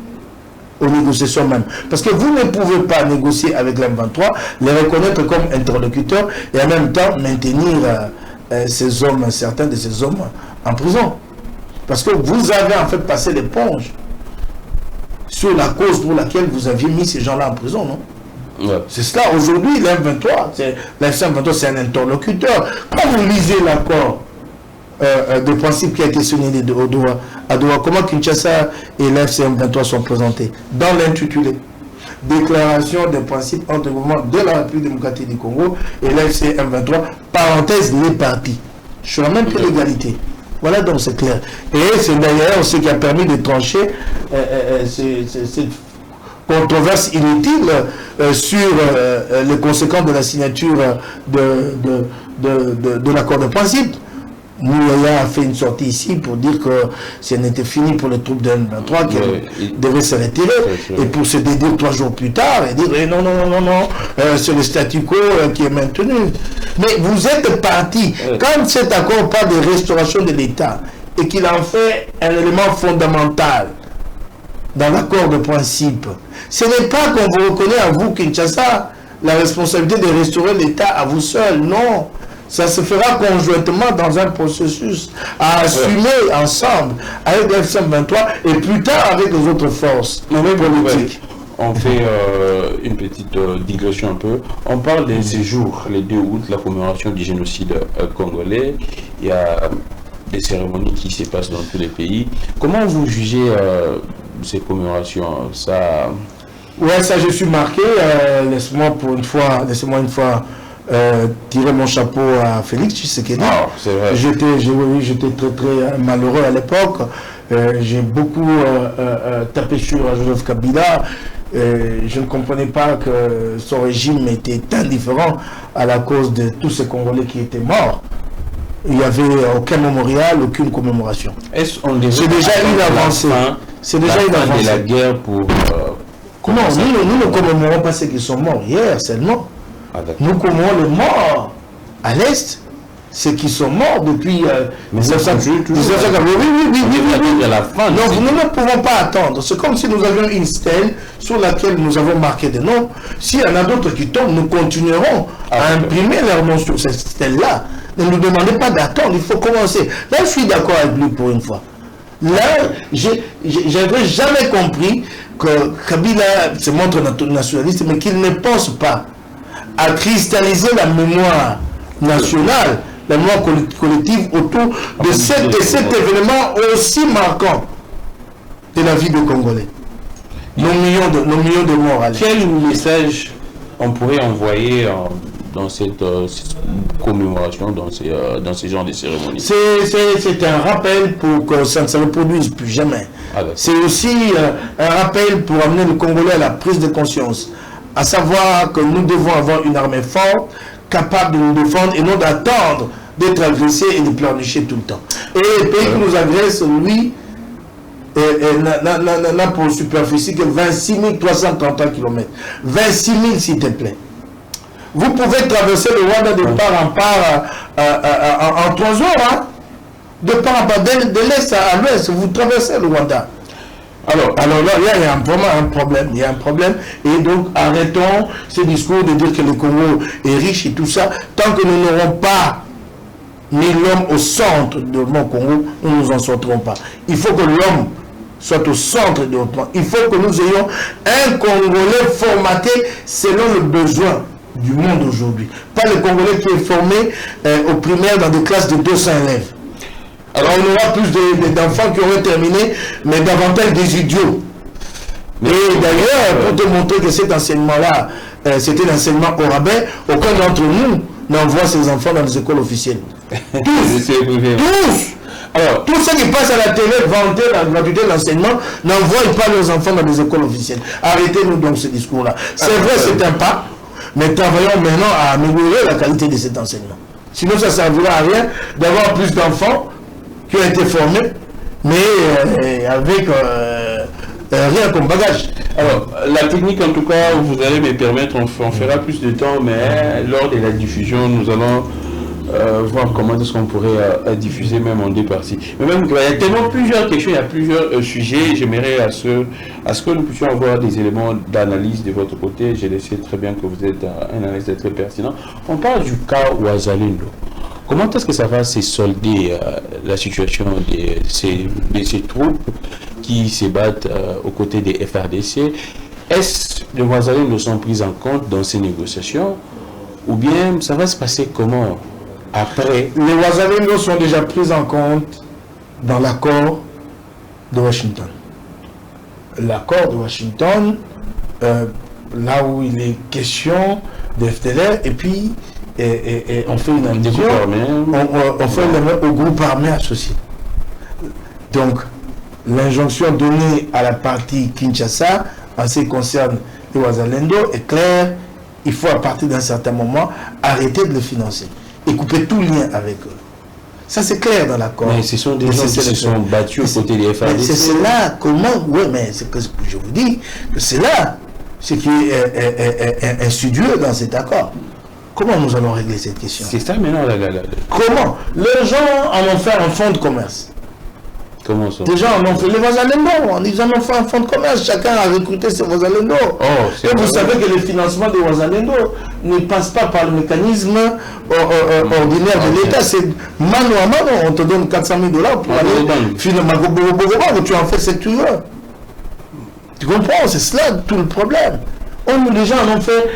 aux négociations même. Parce que vous ne pouvez pas négocier avec l'M23, les reconnaître comme interlocuteurs et en même temps maintenir ces hommes, certains de ces hommes en prison. Parce que vous avez en fait passé l'éponge sur la cause pour laquelle vous aviez mis ces gens-là en prison, non? Ouais. C'est cela. Aujourd'hui, l'M23, c'est un interlocuteur. Quand vous lisez l'accord de principe qui a été signé à Doha, comment Kinshasa et l'FCM 23 sont présentés? Dans l'intitulé, déclaration des principes entre le gouvernement de la République démocratique du Congo et l'FCM 23, parenthèse, les partis. Sur la même pied d'égalité. Voilà, donc c'est clair. Et c'est d'ailleurs ce qui a permis de trancher cette controverse inutile sur les conséquences de la signature de l'accord de principe. Mouyaya a fait une sortie ici pour dire que ce n'était fini pour les troupes de M23, qu'elles devaient se retirer, et pour se dédire 3 jours plus tard et dire non, c'est le statu quo qui est maintenu. Mais vous êtes parti, quand cet accord parle de restauration de l'État et qu'il en fait un élément fondamental dans l'accord de principe, ce n'est pas qu'on vous reconnaît à vous, Kinshasa, la responsabilité de restaurer l'État à vous seul, non. Ça se fera conjointement dans un processus à assumer ensemble avec le FCM23 et plus tard avec les autres forces politiques. On fait une petite digression un peu. On parle de ces jours, les 2 août, la commémoration du génocide congolais. Il y a des cérémonies qui se passent dans tous les pays. Comment vous jugez ces commémorations? Ça... Ouais, ça je suis marqué. Laissez-moi une fois tirer mon chapeau à Félix Tshisekedi. Oh, c'est vrai. J'étais très très malheureux à l'époque. J'ai beaucoup tapé sur Joseph Kabila. Je ne comprenais pas que son régime était indifférent à la cause de tous ces Congolais qui étaient morts. Il n'y avait aucun mémorial, aucune commémoration. C'est déjà une avancée. C'est déjà une avancée. De la guerre pour... Comment nous ne commémorons pas ceux qui sont morts hier seulement. Nous commémorons les morts à l'Est, ceux qui sont morts depuis 1980. Oui. Donc nous ne pouvons pas attendre. C'est comme si nous avions une stèle sur laquelle nous avons marqué des noms. S'il y en a d'autres qui tombent, nous continuerons à imprimer leurs noms sur cette stèle-là. Ne nous demandez pas d'attendre, il faut commencer. Là, je suis d'accord avec lui pour une fois. Là, j'avais jamais compris que Kabila se montre nationaliste, mais qu'il ne pense pas à cristalliser la mémoire nationale, la mémoire collective autour de cet événement aussi marquant de la vie des Congolais. Nos millions de morts. Quel message on pourrait envoyer dans cette commémoration, dans ces genres de cérémonies? C'est un rappel pour que ça ne se reproduise plus jamais. C'est aussi un rappel pour amener le Congolais à la prise de conscience, à savoir que nous devons avoir une armée forte, capable de nous défendre et non d'attendre d'être agressé et de pleurnicher tout le temps. Et le pays qui nous agresse, lui, n'a pour superficie que 26 330 km. 26 000 s'il te plaît. Vous pouvez traverser le Rwanda de part en part en 3 heures, hein? De part en part, de l'est à l'ouest, vous traversez le Rwanda. Alors là, il y a un problème. Il y a un problème. Et donc, arrêtons ce discours de dire que le Congo est riche et tout ça. Tant que nous n'aurons pas mis l'homme au centre de mon Congo, nous ne nous en sortirons pas. Il faut que l'homme soit au centre de notre monde. Il faut que nous ayons un Congolais formaté selon le besoin du monde aujourd'hui. Pas le Congolais qui est formé au primaire dans des classes de 200 élèves. Alors on aura plus d'enfants qui auraient terminé, mais davantage des idiots. Et d'ailleurs, pour te montrer que cet enseignement-là, c'était l'enseignement au rabais, aucun d'entre nous n'envoie ses enfants dans les écoles officielles. Tous. Alors, tous ceux qui passent à la télé vanter la gratuité de l'enseignement n'envoient pas leurs enfants dans les écoles officielles. Arrêtez-nous donc ce discours-là. C'est vrai, c'est un pas, mais travaillons maintenant à améliorer la qualité de cet enseignement. Sinon, ça ne servira à rien d'avoir plus d'enfants qui ont été formés, mais avec rien comme bagage. Alors, la technique, en tout cas, vous allez me permettre, on fera plus de temps, mais lors de la diffusion, nous allons voir comment est-ce qu'on pourrait diffuser même en 2 parties. Mais même, il y a tellement plusieurs questions, il y a plusieurs sujets. J'aimerais à ce que nous puissions avoir des éléments d'analyse de votre côté. Je sais très bien que vous êtes un analyste très pertinent. On parle du cas Wazalendo. Comment est-ce que ça va se solder la situation de ces troupes qui se battent aux côtés des FRDC? Est-ce que les Wazalendo sont pris en compte dans ces négociations? Ou bien ça va se passer comment après? Les Wazalendo sont déjà pris en compte dans l'accord de Washington. L'accord de Washington, là où il est question de FDLR, et puis on fait une adhésion, on fait au groupe armé associé. Donc, l'injonction donnée à la partie Kinshasa en ce qui concerne les Wazalendo est claire. Il faut à partir d'un certain moment arrêter de les financer et couper tout lien avec eux. Ça c'est clair dans l'accord. Mais ce sont des gens qui se sont battus aux côtés des FARDC. C'est cela, comment? Oui, mais c'est ce que je vous dis, que c'est là ce qui est insidieux dans cet accord. Comment nous allons régler cette question? C'est ça maintenant la. Comment? Les gens en ont fait un fonds de commerce. Comment ça? Les gens en ont fait les Wazalendo, ils en ont fait un fonds de commerce, chacun a recruté ses Wazalendo. Et vous savez que le financement des Wazalendo ne passe pas par le mécanisme ordinaire de l'État, c'est mano à mano, on te donne 400 000 $ pour aller finalement, tu en fais ce que tu veux. Tu comprends? C'est cela tout le problème. Les gens en ont fait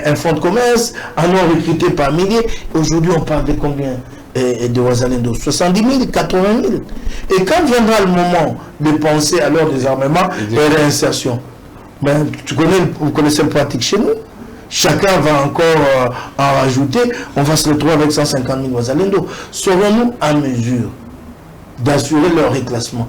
un fonds de commerce, en ont recruté par milliers. Aujourd'hui, on parle de combien de Wazalendo? 70 000, 80 000. Et quand viendra le moment de penser à leur désarmement et réinsertion, ben, vous connaissez la pratique chez nous. chacun va encore en rajouter, on va se retrouver avec 150 000 Wazalendo. Serons-nous en mesure d'assurer leur reclassement?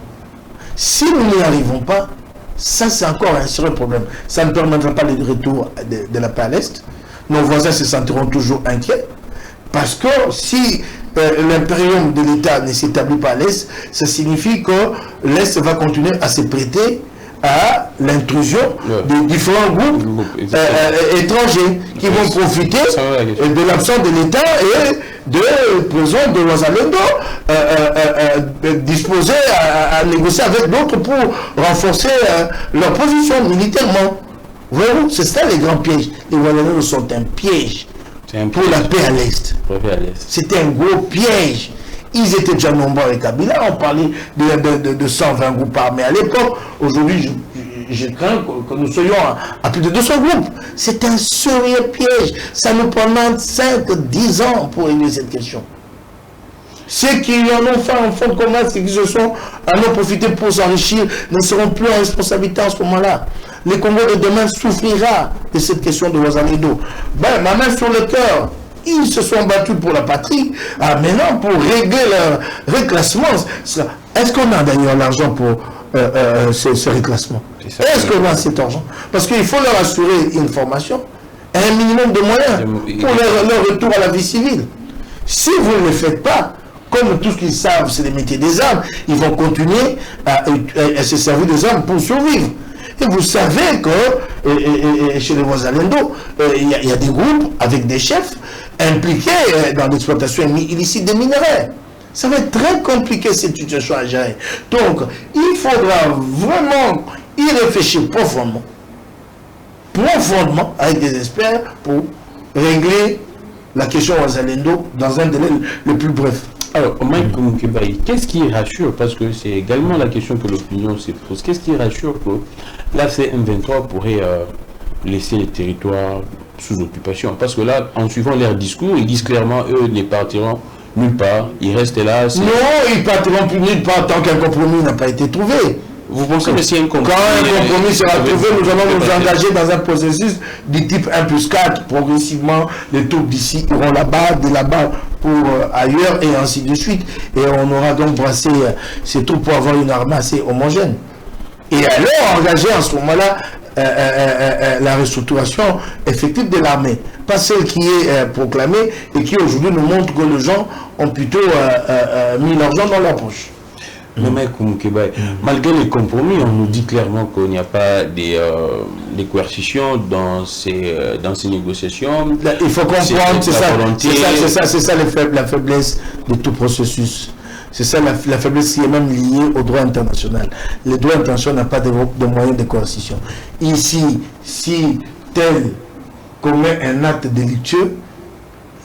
Si nous n'y arrivons pas, ça c'est encore un sérieux problème. Ça ne permettra pas le retour de la paix à l'Est. Nos voisins se sentiront toujours inquiets. Parce que si l'impérium de l'État ne s'établit pas à l'Est, ça signifie que l'Est va continuer à se prêter à l'intrusion de différents groupes étrangers qui vont profiter de l'absence de l'État et de présence de Wazalendo disposés à négocier avec d'autres pour renforcer leur position militairement. Voyez-vous, c'est ça les grands pièges. Les Wazalendo sont un piège pour la paix à l'Est. C'était un gros piège. Ils étaient déjà nombreux avec Kabila, on parlait de 120 groupes armés à l'époque. Aujourd'hui, je crains que nous soyons à plus de 200 groupes. C'est un sérieux piège. Ça nous prendra 5-10 ans pour régler cette question. Ceux qui en ont fait un fonds de commerce et qui se sont en ont profité pour s'enrichir ne seront plus en responsabilité en ce moment-là. Le Congo de demain souffrira de cette question de Wazalendo. Ben, ma main sur le cœur. Ils se sont battus pour la patrie. Maintenant, pour régler leur reclassement, est-ce qu'on a d'ailleurs l'argent pour ce reclassement? Est-ce qu'on a cet argent? Parce qu'il faut leur assurer une formation, un minimum de moyens pour leur retour à la vie civile. Si vous ne le faites pas, comme tout ce qu'ils savent, c'est les métiers des armes, ils vont continuer à se servir des armes pour survivre. Et vous savez que chez les Wazalendo, il y a des groupes avec des chefs impliqués dans l'exploitation illicite des minerais. Ça va être très compliqué cette situation à gérer. Donc, il faudra vraiment y réfléchir profondément, avec des experts pour régler la question Wazalendo dans un délai le plus bref. Alors, Mike Moukébaï, qu'est-ce qui rassure? Parce que c'est également la question que l'opinion se pose. Qu'est-ce qui rassure que la CM23 pourrait laisser les territoires sous occupation? Parce que là, en suivant leur discours, ils disent clairement, eux ne partiront nulle part. Ils restent là. Non, ils ne partiront plus nulle part tant qu'un compromis n'a pas été trouvé. Vous pensez que s'il y a un compromis, quand un compromis sera trouvé, nous allons nous engager dans un processus du type 1+4. Progressivement, les troupes d'ici iront là-bas, de là-bas pour ailleurs, et ainsi de suite. Et on aura donc brassé ces troupes pour avoir une armée assez homogène. Et alors engager en ce moment-là la restructuration effective de l'armée. Pas celle qui est proclamée et qui aujourd'hui nous montre que les gens ont plutôt mis l'argent dans leur poche. Mais malgré les compromis, on nous dit clairement qu'il n'y a pas des coercitions dans ces négociations. Il faut comprendre, c'est ça la faiblesse de tout processus. C'est ça la faiblesse qui est même liée au droit international. Le droit international n'a pas de moyens de coercition. Ici, si tel commet un acte délictueux,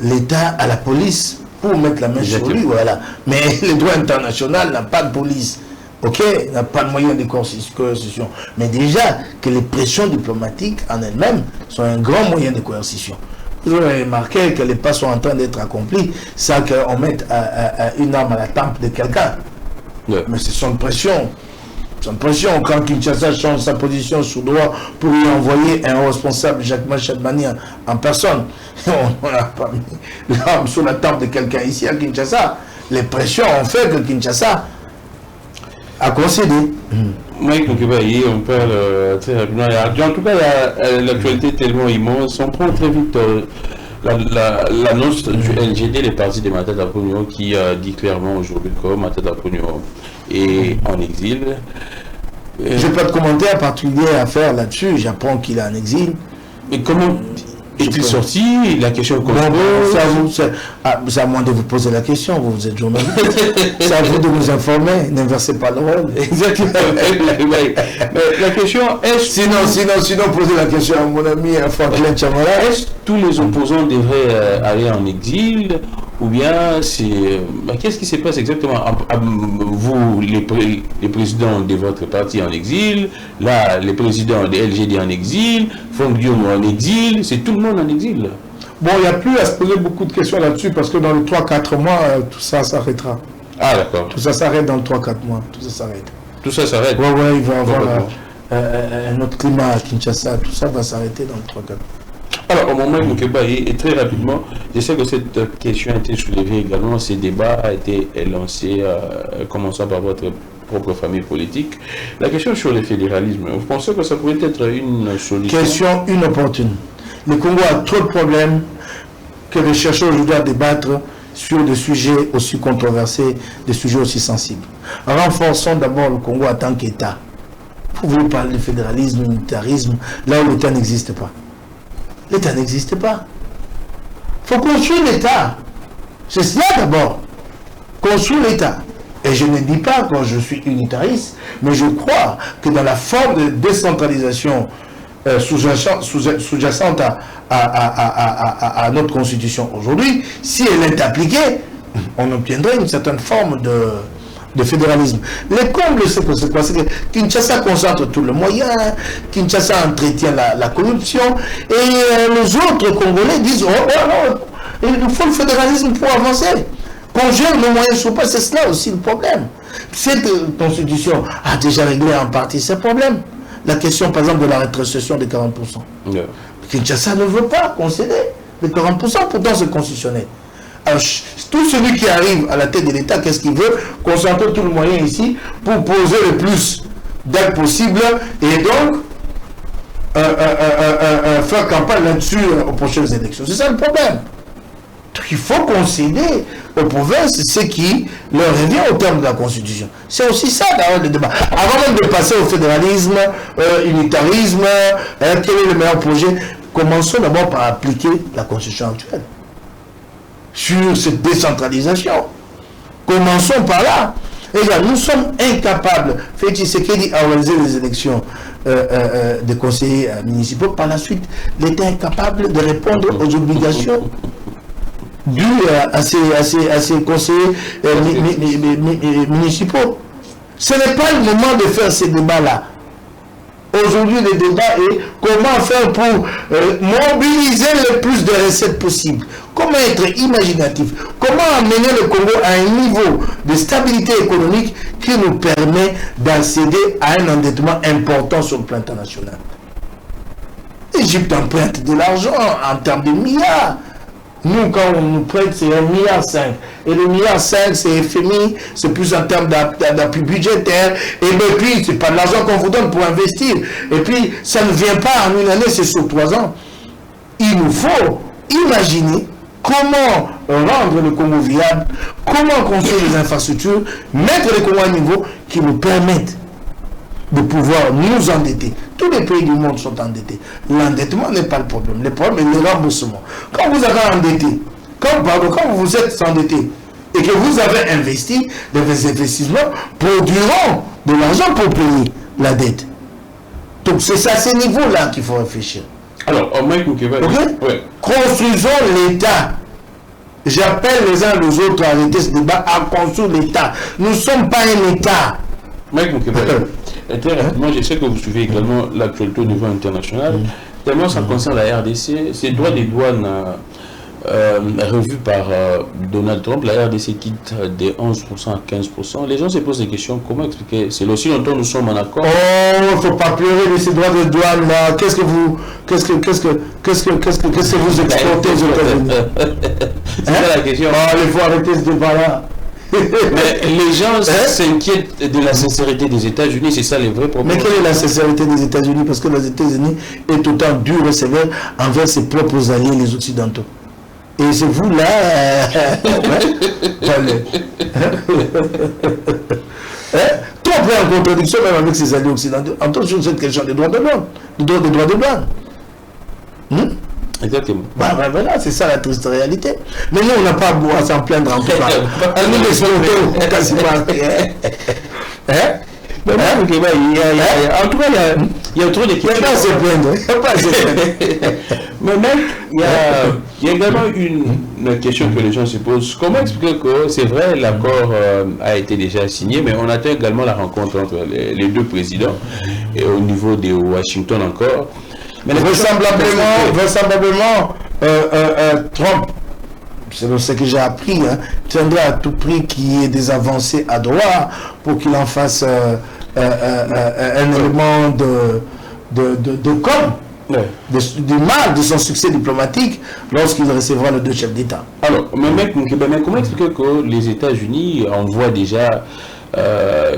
l'État a la police pour mettre la main sur lui, voilà. Mais le droit international n'a pas de police, ok, n'a pas de moyen de coercition. Mais déjà, que les pressions diplomatiques en elles-mêmes sont un grand moyen de coercition. Vous avez remarqué que les pas sont en train d'être accomplis sans qu'on mette une arme à la tempe de quelqu'un. Ouais. Mais c'est son pression. Son pression, quand Kinshasa change sa position sous droit pour y envoyer un responsable, Jacques Machadmani, en personne, on n'a pas mis l'arme sur la table de quelqu'un ici à Kinshasa. Les pressions ont fait que Kinshasa a concédé. Mike Moukébaï, on parle très rapidement. En tout cas, l'actualité est tellement immense. On prend très vite l'annonce du LGD, les partis de Matata Ponyo, qui dit clairement aujourd'hui que Matata Ponyo est en exil. Je n'ai pas de commentaire particulier à faire là-dessus. J'apprends qu'il est en exil. Mais comment est-il sorti? La question qu'on c'est à moi de vous poser la question. Vous êtes journaliste. C'est à vous de nous informer. N'inversez pas le rôle. Exactement. Mais la question est... Sinon, posez la question à mon ami Franklin Chamara. Est-ce que tous les opposants devraient aller en exil? Ou bien c'est... qu'est-ce qui se passe exactement? Vous, les présidents de votre parti en exil, là, les présidents de LGD en exil, Franck Diom en exil, c'est tout le monde en exil. Bon, il n'y a plus à se poser beaucoup de questions là-dessus parce que dans les 3-4 mois, tout ça s'arrêtera. Ah, d'accord. Tout ça s'arrête dans les 3-4 mois. Tout ça s'arrête. Tout ça s'arrête? Oui, il va y avoir un autre climat à Kinshasa. Tout ça va s'arrêter dans les 3-4 mois. Alors, au moment où Mukeba et très rapidement, je sais que cette question a été soulevée également, ces débats a été lancé, commençant par votre propre famille politique. La question sur le fédéralisme, vous pensez que ça pourrait être une solution? Question inopportune. Le Congo a trop de problèmes que de chercher aujourd'hui à débattre sur des sujets aussi controversés, des sujets aussi sensibles. Renforçons d'abord le Congo en tant qu'État. Vous voulez parler de fédéralisme, unitarisme, là où l'État n'existe pas. L'État n'existe pas. Il faut construire l'État. C'est cela d'abord. Construire l'État. Et je ne dis pas quand je suis unitariste, mais je crois que dans la forme de décentralisation sous-jacente à notre constitution aujourd'hui, si elle est appliquée, on obtiendrait une certaine forme de fédéralisme. Les combles, c'est quoi? C'est que Kinshasa concentre tous les moyens, Kinshasa entretient la corruption, et les autres Congolais disent oh, il faut le fédéralisme pour avancer. Conjuguer nos moyens sur place, c'est cela aussi le problème. Cette constitution a déjà réglé en partie ces problèmes. La question, par exemple, de la rétrocession de 40%. Yeah. Kinshasa ne veut pas concéder les 40%, pourtant c'est constitutionnel. Alors, tout celui qui arrive à la tête de l'État, qu'est-ce qu'il veut? Concentrer tout le moyen ici pour poser le plus d'aides possible et donc faire campagne là-dessus aux prochaines élections. C'est ça le problème. Donc, il faut concéder aux provinces ce qui leur revient au terme de la Constitution. C'est aussi ça d'ailleurs le débat. Avant même de passer au fédéralisme, unitarisme, quel est le meilleur projet, commençons d'abord par appliquer la Constitution actuelle. Sur cette décentralisation. Commençons par là. Et là, nous sommes incapables, Félix Tshisekedi a organisé les élections des conseillers municipaux. Par la suite, l'État est incapable de répondre aux obligations dues à ces conseillers municipaux. Ce n'est pas le moment de faire ces débats-là. Aujourd'hui, le débat est comment faire pour mobiliser le plus de recettes possibles. Comment être imaginatif. Comment amener le Congo à un niveau de stabilité économique qui nous permet d'accéder à un endettement important sur le plan international. L'Égypte emprunte de l'argent en termes de milliards. Nous, quand on nous prête, c'est 1,5 milliard. Et le 1,5 milliard, c'est FMI, c'est plus en termes d'appui budgétaire. Et puis, c'est pas de l'argent qu'on vous donne pour investir. Et puis, ça ne vient pas en une année, c'est sur 3 ans. Il nous faut imaginer comment rendre le Congo viable, comment construire les infrastructures, mettre le Congo à un niveau qui nous permette de pouvoir nous endetter. Tous les pays du monde sont endettés. L'endettement n'est pas le problème. Le problème est le remboursement. Quand vous avez endetté, quand vous êtes endetté et que vous avez investi, les investissements produiront de l'argent pour payer la dette. Donc c'est à ce niveau-là qu'il faut réfléchir. Alors, okay? Construisons l'État. J'appelle les uns les autres à arrêter ce débat, à construire l'État. Nous ne sommes pas un État. Mike Mukeba, très rapidement, je sais que vous suivez également l'actualité au niveau international. Tellement ça concerne la RDC, ces droits des douanes revus par Donald Trump, la RDC quitte de 11% à 15%. Les gens se posent des questions, comment expliquer? C'est aussi longtemps nous sommes en accord. Oh, il ne faut pas pleurer de ces droits de douane là. Qu'est-ce que vous exportez aux États-Unis? C'est ça la question. Oh, il faut arrêter ce débat là. Mais les gens s'inquiètent de la sincérité des États-Unis, c'est ça le vrai problème. Mais quelle est la sincérité des États-Unis? Parce que les États-Unis est autant dur et sévère envers ses propres alliés, les Occidentaux. Et c'est vous là. Tout après en contradiction même avec ses alliés occidentaux. En tout cas, sur cette question des droits de douane, des droits de douane. Exactement. Voilà, c'est ça la triste réalité. Mais nous, on n'a pas à s'en plaindre en tout cas. Nous, les Occidentaux, quasiment. En tout cas, il y a trop de questions. Il n'y a pas à se plaindre. Mais même, il y a également une question que les gens se posent. Comment expliquer que c'est vrai, l'accord a été déjà signé, mais on attend également la rencontre entre les deux présidents et au niveau de Washington encore. Mais vraisemblablement, Trump, c'est ce que j'ai appris, tiendrait à tout prix qu'il y ait des avancées à droit pour qu'il en fasse un élément de com. du mal de son succès diplomatique lorsqu'il recevra les deux chefs d'État. Alors, mais comment expliquer que les États-Unis envoient déjà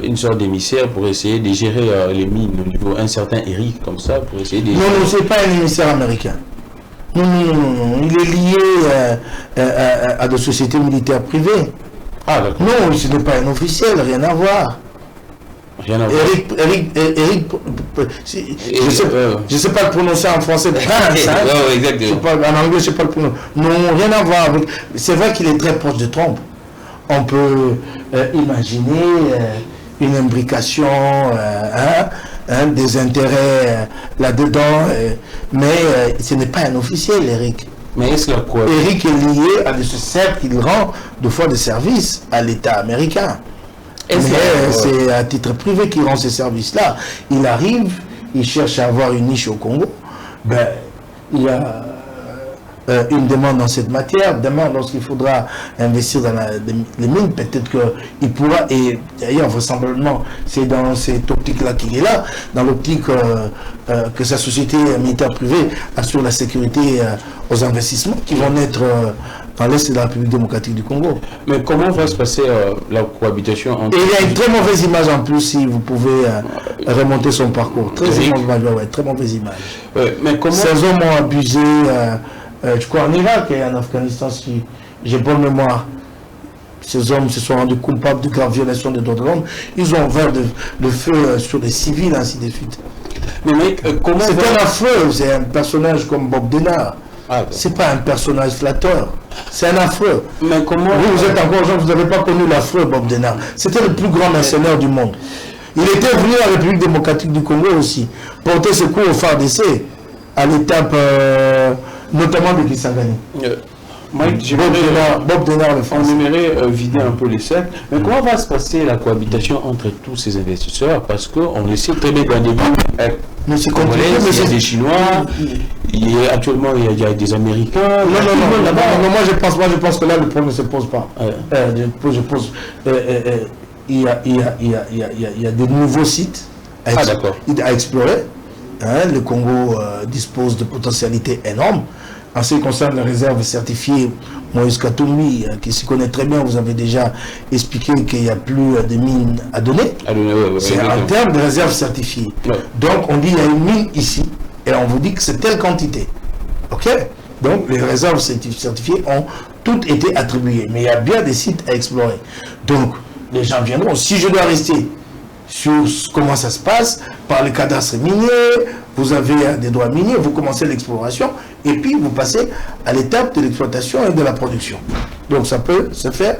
une sorte d'émissaire pour essayer de gérer les mines au niveau, un certain Eric comme ça, pour essayer de... Non, c'est pas un émissaire américain. Non. Il est lié à des sociétés militaires privées. Ah, d'accord. Non, ce n'est pas un officiel, rien à voir. Rien à voir. Eric, je ne sais pas le prononcer en français. Exactement. En anglais, je ne sais pas le prononcer. Non, rien à voir avec... C'est vrai qu'il est très proche de Trump. On peut imaginer une imbrication, des intérêts là-dedans, mais ce n'est pas un officiel, Eric. Mais est-ce que quoi? Eric est lié à des certes qu'il rend de fois de services à l'État américain. Mais c'est à titre privé qu'il rend ces services-là. Il arrive, il cherche à avoir une niche au Congo. Ben, il y a une demande dans cette matière. Demain, lorsqu'il faudra investir dans les mines, peut-être qu'il pourra, et d'ailleurs, vraisemblablement, c'est dans cette optique-là qu'il est là, dans l'optique que sa société militaire privée assure la sécurité aux investissements qui vont naître dans l'Est de la République démocratique du Congo. Mais comment va se passer la cohabitation entre... Et il y a une très mauvaise image en plus, si vous pouvez remonter son parcours. Très mauvaise image. Mais comment... Ces hommes ont abusé, je crois en Irak et en Afghanistan, si j'ai bonne mémoire. Ces hommes se sont rendus coupables de graves violations des droits de l'homme. Ils ont ouvert le feu sur les civils, ainsi de suite. Mais mec, comment... C'est un affreux, c'est un personnage comme Bob Denard. C'est pas un personnage flatteur, c'est un affreux. Mais comment... Vous êtes encore jeune, vous n'avez pas connu l'affreux Bob Denard. C'était le plus grand mercenaire du monde. Il était venu à la République démocratique du Congo aussi, porter secours au FARDC, à l'étape notamment de Kisangani. Bob Denard, on aimerait vider un peu les sacs. Mais comment va se passer la cohabitation entre tous ces investisseurs? Parce qu'on le sait très bien qu'au début, mais c'est compliqué, il y a des Chinois, actuellement il y a des Américains. Non, moi je pense que là le problème ne se pose pas. Il y a de nouveaux sites à explorer. Le Congo dispose de potentialités énormes. En ce qui concerne les réserves certifiées, Moïse Katumbi, qui s'y connaît très bien, vous avez déjà expliqué qu'il n'y a plus de mines à donner. C'est en termes de réserves certifiées. Donc on dit qu'il y a une mine ici, et on vous dit que c'est telle quantité. Ok? Donc les réserves certifiées ont toutes été attribuées, mais il y a bien des sites à explorer. Donc les gens viendront. Si je dois rester sur comment ça se passe, par le cadastre minier, vous avez des droits miniers, vous commencez l'exploration, et puis vous passez à l'étape de l'exploitation et de la production. Donc ça peut se faire,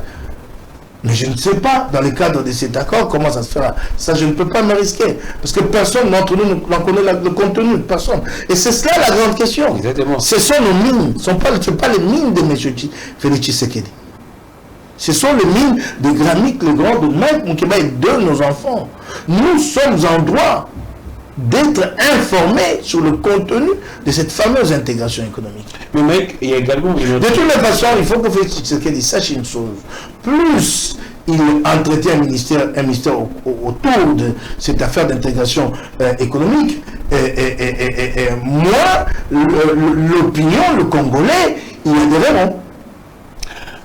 mais je ne sais pas, dans le cadre de cet accord, comment ça se fera. Ça, je ne peux pas me risquer, parce que personne d'entre nous n'en connaît le contenu, personne. Et c'est cela la grande question. Exactement. Ce sont nos mines, ce ne sont pas les mines de M. Félix Tshisekedi. Ce sont les mines de Grammy, le grand de Mike Moukeba et de nos enfants. Nous sommes en droit d'être informés sur le contenu de cette fameuse intégration économique. Mais mec, il y a également... De toutes les façons, il faut que Félix Tshisekedi sache une chose. Plus il entretient un ministère autour de cette affaire d'intégration économique, moi, l'opinion, le Congolais, il adhéreront.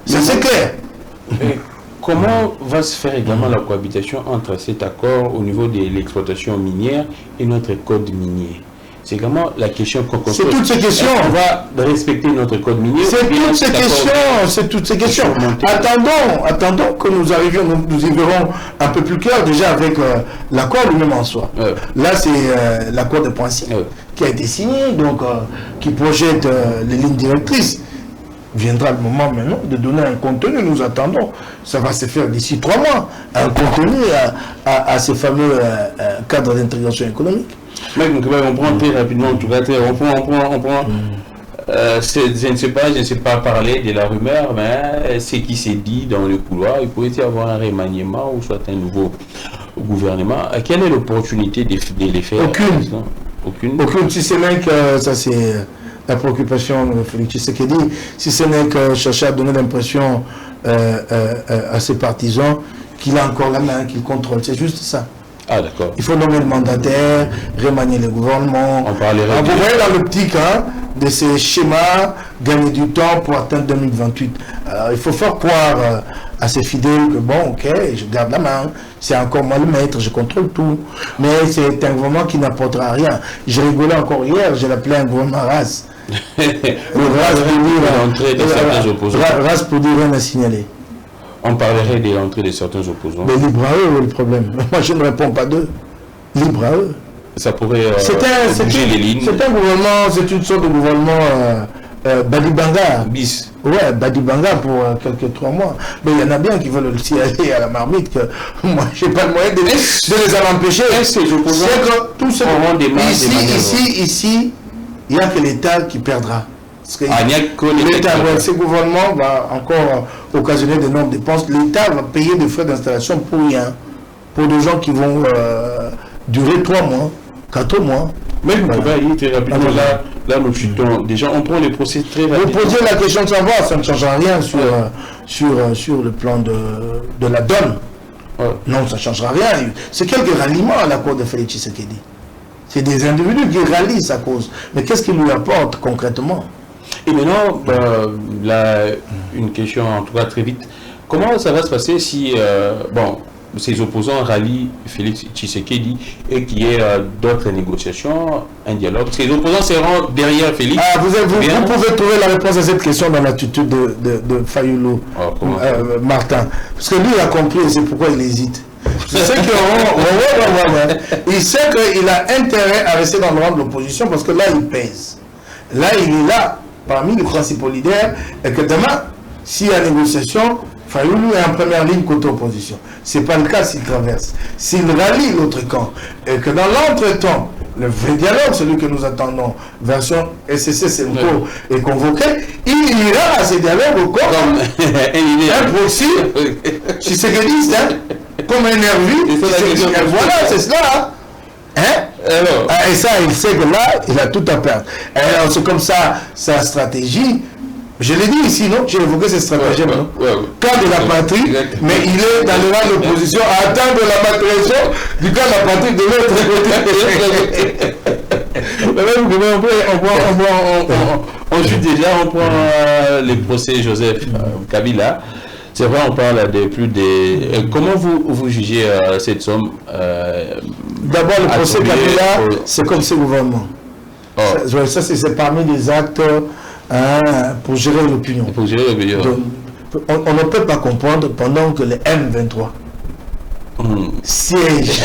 Ça c'est clair. Et comment va se faire également la cohabitation entre cet accord au niveau de l'exploitation minière et notre code minier? C'est également la question qu'on pose. C'est toutes ces questions. On va respecter notre code minier. C'est toutes ces questions. Attendons que nous arrivions, nous y verrons un peu plus clair déjà avec l'accord lui-même en soi. Là, c'est l'accord de principe qui a été signé, donc qui projette les lignes directrices. Viendra le moment maintenant de donner un contenu, nous attendons, ça va se faire d'ici 3 mois, un contenu à ces fameux cadres d'intégration économique. Mec, on prend très rapidement, en tout cas, on prend je ne sais pas parler de la rumeur, mais ce qui s'est dit dans le couloir, il pourrait y avoir un remaniement ou soit un nouveau gouvernement. Quelle est l'opportunité de les faire? Aucune, si ce n'est que ça c'est la préoccupation de Félix Tshisekedi, si ce n'est que chercher à donner l'impression à ses partisans qu'il a encore la main, qu'il contrôle. C'est juste ça. Ah, d'accord. Il faut nommer le mandataire, remanier le gouvernement. On parlerait vous voyez dans l'optique de ces schémas, gagner du temps pour atteindre 2028. Alors, il faut faire croire à ces fidèles que bon, ok, je garde la main, c'est encore moi le maître, je contrôle tout. Mais c'est un gouvernement qui n'apportera rien. J'ai rigolé encore hier, je l'appelais un gouvernement race. Race pour dire rien à signaler. On parlerait de l'entrée de certains opposants. Mais libre à eux, le problème. Moi, je ne réponds pas d'eux. Libre à eux. Ça pourrait bouger les lignes. C'est un gouvernement, c'est une sorte de gouvernement Badibanga. Bis. Ouais, Badibanga pour quelques 3 mois. Mais il y en a bien qui veulent aussi aller à la marmite. Que moi, je n'ai pas le moyen de les en empêcher. Ces opposants tout ce ici, il n'y a que l'État qui perdra. L'État, ce gouvernement va encore occasionner d'énormes dépenses. L'État va payer des frais d'installation pour rien. Pour des gens qui vont durer 3 mois, 4 mois. Mais vous pouvez aller très rapidement. Là, nous chutons. Déjà, on prend les procès très rapidement. Vous posez la question de savoir, ça ne changera rien sur le plan de la donne. Ouais. Non, ça ne changera rien. C'est quelques ralliements à la cour de Félix Tshisekedi. C'est des individus qui rallient sa cause. Mais qu'est-ce qu'il lui apporte concrètement? Et maintenant, une question en tout cas très vite. Comment ça va se passer si ces opposants rallient Félix Tshisekedi et qu'il y ait d'autres négociations, un dialogue? Ces opposants seront derrière Félix. Vous pouvez trouver la réponse à cette question dans l'attitude de Fayulu Martin. Parce que lui il a compris et c'est pourquoi il hésite. Il sait qu'il a intérêt à rester dans le rang de l'opposition parce que là il pèse. Là il est là parmi les principaux leaders et que demain, s'il y a négociation, Fayulu est en première ligne côté opposition. Ce n'est pas le cas s'il traverse. S'il rallie l'autre camp et que dans l'entretemps, le vrai dialogue, celui que nous attendons, version SCC Senko est convoqué, il ira à ce dialogue au corps un proxy, Tshisekedi, comme un nerveux. Voilà, c'est cela. Et ça, il sait que là, il a tout à perdre. Alors, c'est comme ça, sa stratégie. Je l'ai dit ici, non? J'ai évoqué cette stratégie, non? Cas de la patrie, mais il est dans le rang d'opposition à attendre la maturation du cas de la patrie de l'autre côté. On joue déjà, on prend les procès Joseph Kabila. C'est vrai, on parle de plus de... Comment vous jugez cette somme D'abord, le procès Kabila, c'est comme ce gouvernement. Ça, c'est parmi les actes pour gérer l'opinion. On ne peut pas comprendre pendant que le M23 siège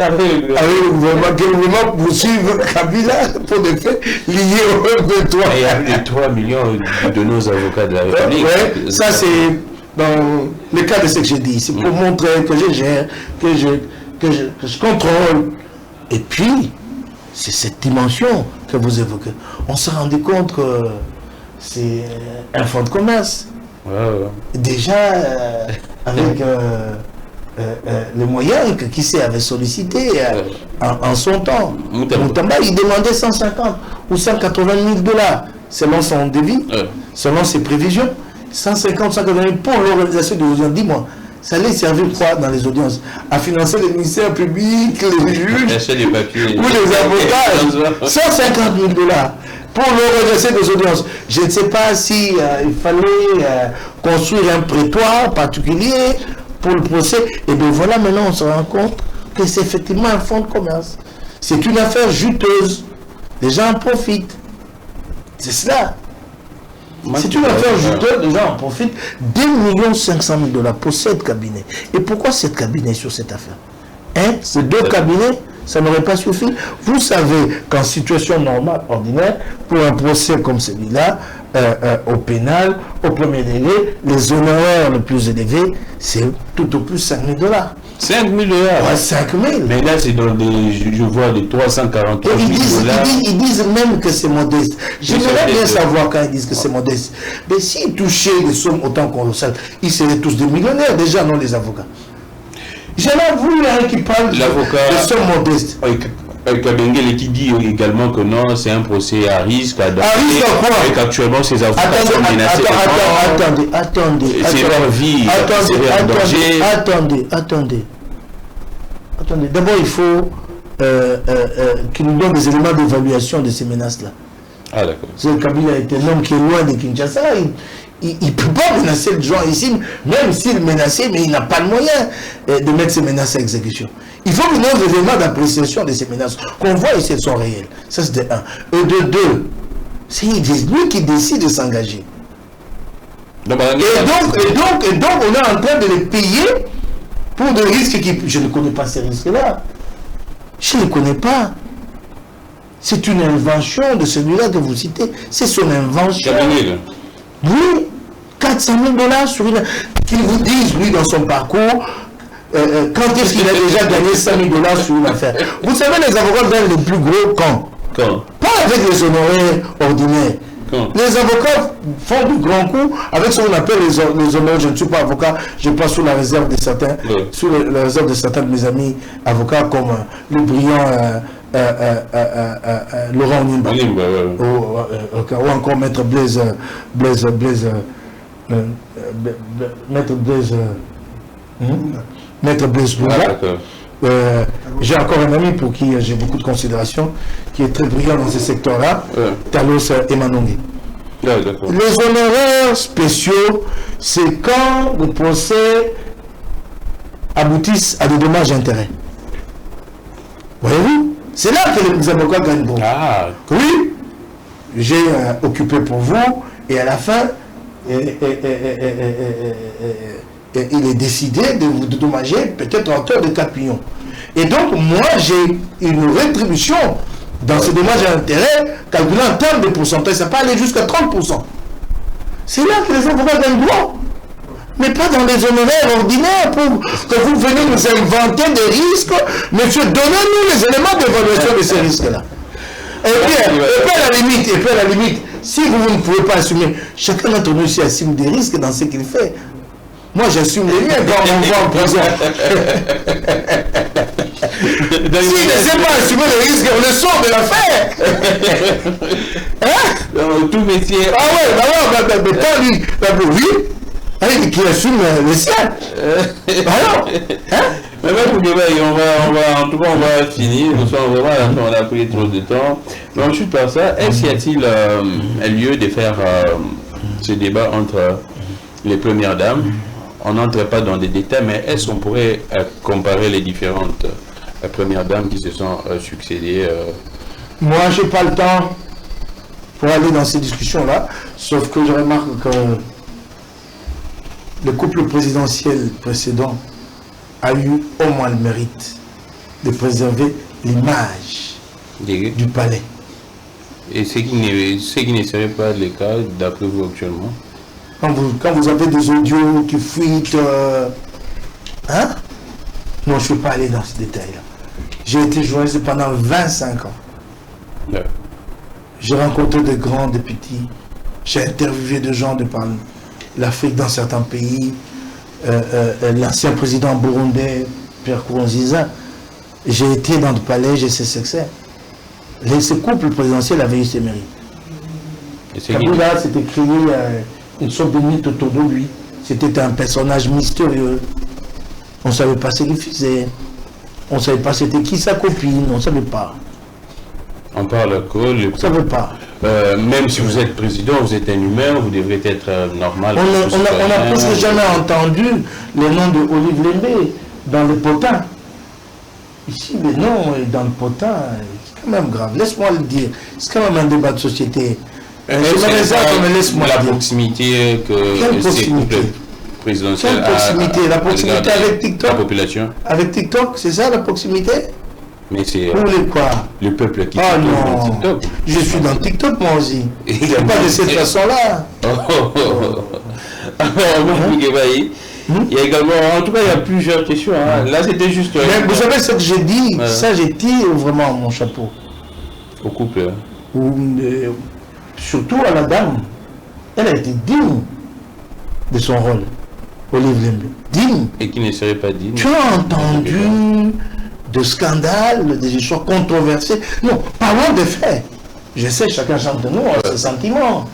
avec le gouvernement, que le gouvernement poursuive Kabila pour des faits liés au M23. Il y a les 3 millions de nos avocats de la République. Ça, c'est dans le cas de ce que j'ai dit. C'est pour montrer que je gère, que je contrôle. Et puis, c'est cette dimension que vous évoquez. On s'est rendu compte que c'est un fonds de commerce. Déjà, avec les moyens que Kissé avait sollicité en son temps. Moutamba, il demandait 150 ou 180 000 $, selon son devis, selon ses prévisions. 150, 180 000 pour l'organisation des audiences. Dis-moi, ça allait servir quoi dans les audiences? À financer les ministères publics, les juges, ou les avocats? 150 000 $ pour l'organisation des audiences. Je ne sais pas si il fallait construire un prétoire particulier pour le procès. Et bien voilà, maintenant on se rend compte que c'est effectivement un fonds de commerce. C'est une affaire juteuse. Les gens en profitent. C'est cela. C'est une affaire juteuse, les gens en profitent. 2 500 000 $ pour 7 cabinets. Et pourquoi 7 cabinets sur cette affaire? Ces 2 cabinets, ça n'aurait pas suffi. Vous savez qu'en situation normale, ordinaire, pour un procès comme celui-là, au pénal, au premier degré, les honoraires les plus élevés, c'est tout au plus 5 000 $. 5 000 $? Ouais, 5 000. Mais là, c'est dans des, je vois, des 343 000 $. Ils disent même que c'est modeste. J'aimerais bien savoir quand ils disent que c'est modeste. Mais s'ils touchaient des sommes autant colossales, ils seraient tous des millionnaires, déjà, non, les avocats. J'en ai vu un qui parle de sommes modestes. Kabengele qui dit également que non, c'est un procès à risque. À risque à quoi? Et qu'actuellement, ces avocats sont menacés. Attendez. C'est leur vie. Attendez. Attendez, d'abord, il faut qu'il nous donne des éléments d'évaluation de ces menaces-là. Ah, d'accord. Parce que Kabila est un homme qui est loin de Kinshasa. Il ne peut pas menacer le gens ici, même s'il menaçait, mais il n'a pas le moyen de mettre ces menaces à exécution. Il faut qu'il nous donne des éléments d'appréciation de ces menaces, qu'on voit ici, elles sont réelles. Ça, c'est de un. Et de deux, c'est lui qui décide de s'engager. Et donc, on est en train de les payer pour des risques qui... Je ne connais pas ces risques-là. Je ne les connais pas. C'est une invention de celui-là que vous citez. C'est son invention. Oui, 400 000 $ sur une... Qu'il vous dise, lui, dans son parcours, quand est-ce qu'il a déjà gagné 100 000 $ sur une affaire. Vous savez, les avocats gagnent le plus gros quand? Pas avec les honoraires ordinaires. Les avocats font du grand coup avec ce qu'on appelle les honoraires. Je ne suis pas avocat, je passe sous la réserve de certains, sous la réserve de certains de mes amis avocats comme le brillant Laurent Onimba, ou encore Maître Blaise Bouga. J'ai encore un ami pour qui j'ai beaucoup de considération, qui est très brillant dans ce secteur-là, Talos Emanongi. Les honoraires spéciaux, c'est quand le procès aboutissent à des dommages et intérêts. Voyez-vous? C'est là que les avocats gagnent beaucoup. Oui, j'ai occupé pour vous, et à la fin, il est décidé de vous dédommager peut-être à hauteur de 4 millions. Et donc, moi, j'ai une rétribution dans ces dommages et intérêts calculé en termes de pourcentage. Ça peut aller jusqu'à 30%. C'est là que les avocats gagnent droit. Mais pas dans les honoraires ordinaires pour que vous venez nous inventer des risques. Monsieur, donnez-nous les éléments d'évaluation de ces risques-là. Et puis à la limite, si vous ne pouvez pas assumer, chacun d'entre nous ici assume des risques dans ce qu'il fait. Moi, j'assume les miens quand on va en prison. S'il ne sait pas assumer les risques, on le sort de l'affaire. Tout métier. Ah ouais, mais pas lui. Oui. Qui assume le sien. Alors, mais même pour en tout cas, on va finir. Nous sommes vraiment à la fin, on a pris trop de temps. Mais ensuite, par ça, est-ce qu'il y a-t-il lieu de faire ce débat entre les premières dames? On n'entre pas dans des détails, mais est-ce qu'on pourrait comparer les différentes premières dames qui se sont succédées Moi, je n'ai pas le temps pour aller dans ces discussions-là, sauf que je remarque que le couple présidentiel précédent a eu au moins le mérite de préserver l'image du palais. Et ce qui ne serait pas le cas d'après vous actuellement? Quand vous avez des audios qui fuitent, non, je ne suis pas allé dans ce détail-là. J'ai été journaliste pendant 25 ans. J'ai rencontré de grands, de petits. J'ai interviewé des gens de par l'Afrique dans certains pays. L'ancien président burundais, Pierre Nkurunziza. J'ai été dans le palais, j'ai ses succès. Ce couple présidentiel avait eu ses mérites. Kabila s'était créé une sorte de mythe autour de lui. C'était un personnage mystérieux. On ne savait pas ce qu'il faisait. On ne savait pas c'était qui sa copine. On ne savait pas. On parle que... On ne savait pas. Même si vous êtes président, vous êtes un humain, vous devrez être normal. On n'a presque jamais entendu le nom de Olive Lembe dans le potin. Ici, le nom est dans le potin. C'est quand même grave. Laisse-moi le dire. C'est quand même un débat de société. La proximité que ces couples présidentiels Quelle proximité? La proximité avec TikTok? La population. Avec TikTok, c'est ça la proximité? Mais c'est quoi? Le peuple qui est dans TikTok. Je suis dans TikTok moi aussi. C'est pas de cette façon-là. Il y a également, en tout cas, il y a plusieurs questions. Là, c'était juste... Mais vous savez ce que j'ai dit, ça j'ai tiré vraiment mon chapeau. Au couple. Surtout à la dame. Elle a été digne de son rôle. Olive Lembe. Digne. Et qui ne serait pas digne. Tu as entendu de scandales, des histoires controversées. Non, parlons des faits. Je sais, chacun chante de nous ses sentiments.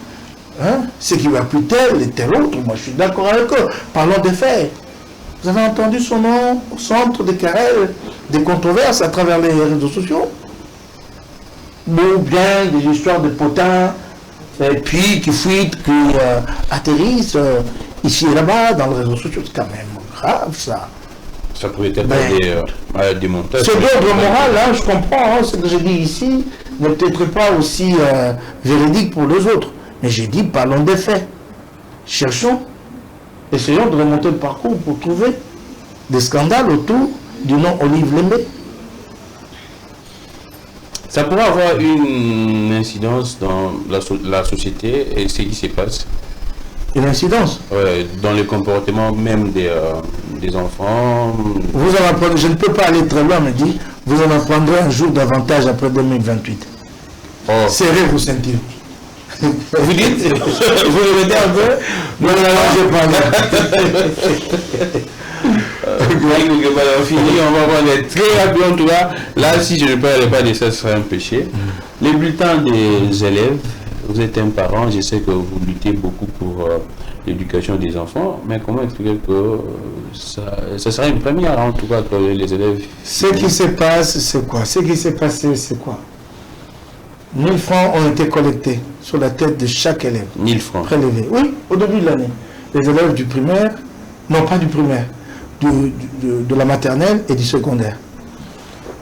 Ce qui va plus tel et tel autre, moi je suis d'accord avec eux. Parlons des faits. Vous avez entendu son nom au centre de querelles des controverses à travers les réseaux sociaux. Ou bien des histoires de potins, et puis qui fuitent, qui atterrissent ici et là-bas dans les réseaux sociaux. C'est quand même grave, ça. Ça pouvait être des montages. C'est d'ordre moral, hein, je comprends, hein, ce que j'ai dit ici n'est peut-être pas aussi véridique pour les autres. Mais j'ai dit, parlons des faits. Cherchons, essayons de remonter le parcours pour trouver des scandales autour du nom Olive Lembe. Ça pourrait avoir une incidence dans la société et ce qui se passe. Une incidence? Dans le comportement même des enfants. Vous en apprendrez, je ne peux pas aller très loin, mais dit, vous en apprendrez un jour davantage après 2028. Oh. Serrez vos ceintures. Vous dites, vous le mettez un peu? Non, je parle. On va voir les très rapide en tout cas. Là, si je ne parle pas de ça, ce serait un péché. Les bulletins des élèves, vous êtes un parent, je sais que vous luttez beaucoup pour l'éducation des enfants, mais comment expliquer que ça sera une première en tout cas que les élèves... Ce qui se passe, c'est quoi? Ce qui s'est passé, c'est quoi? 1000 francs ont été collectés sur la tête de chaque élève. 1000 francs. Prélevés. Oui, au début de l'année. Les élèves du primaire, non pas du primaire, de la maternelle et du secondaire.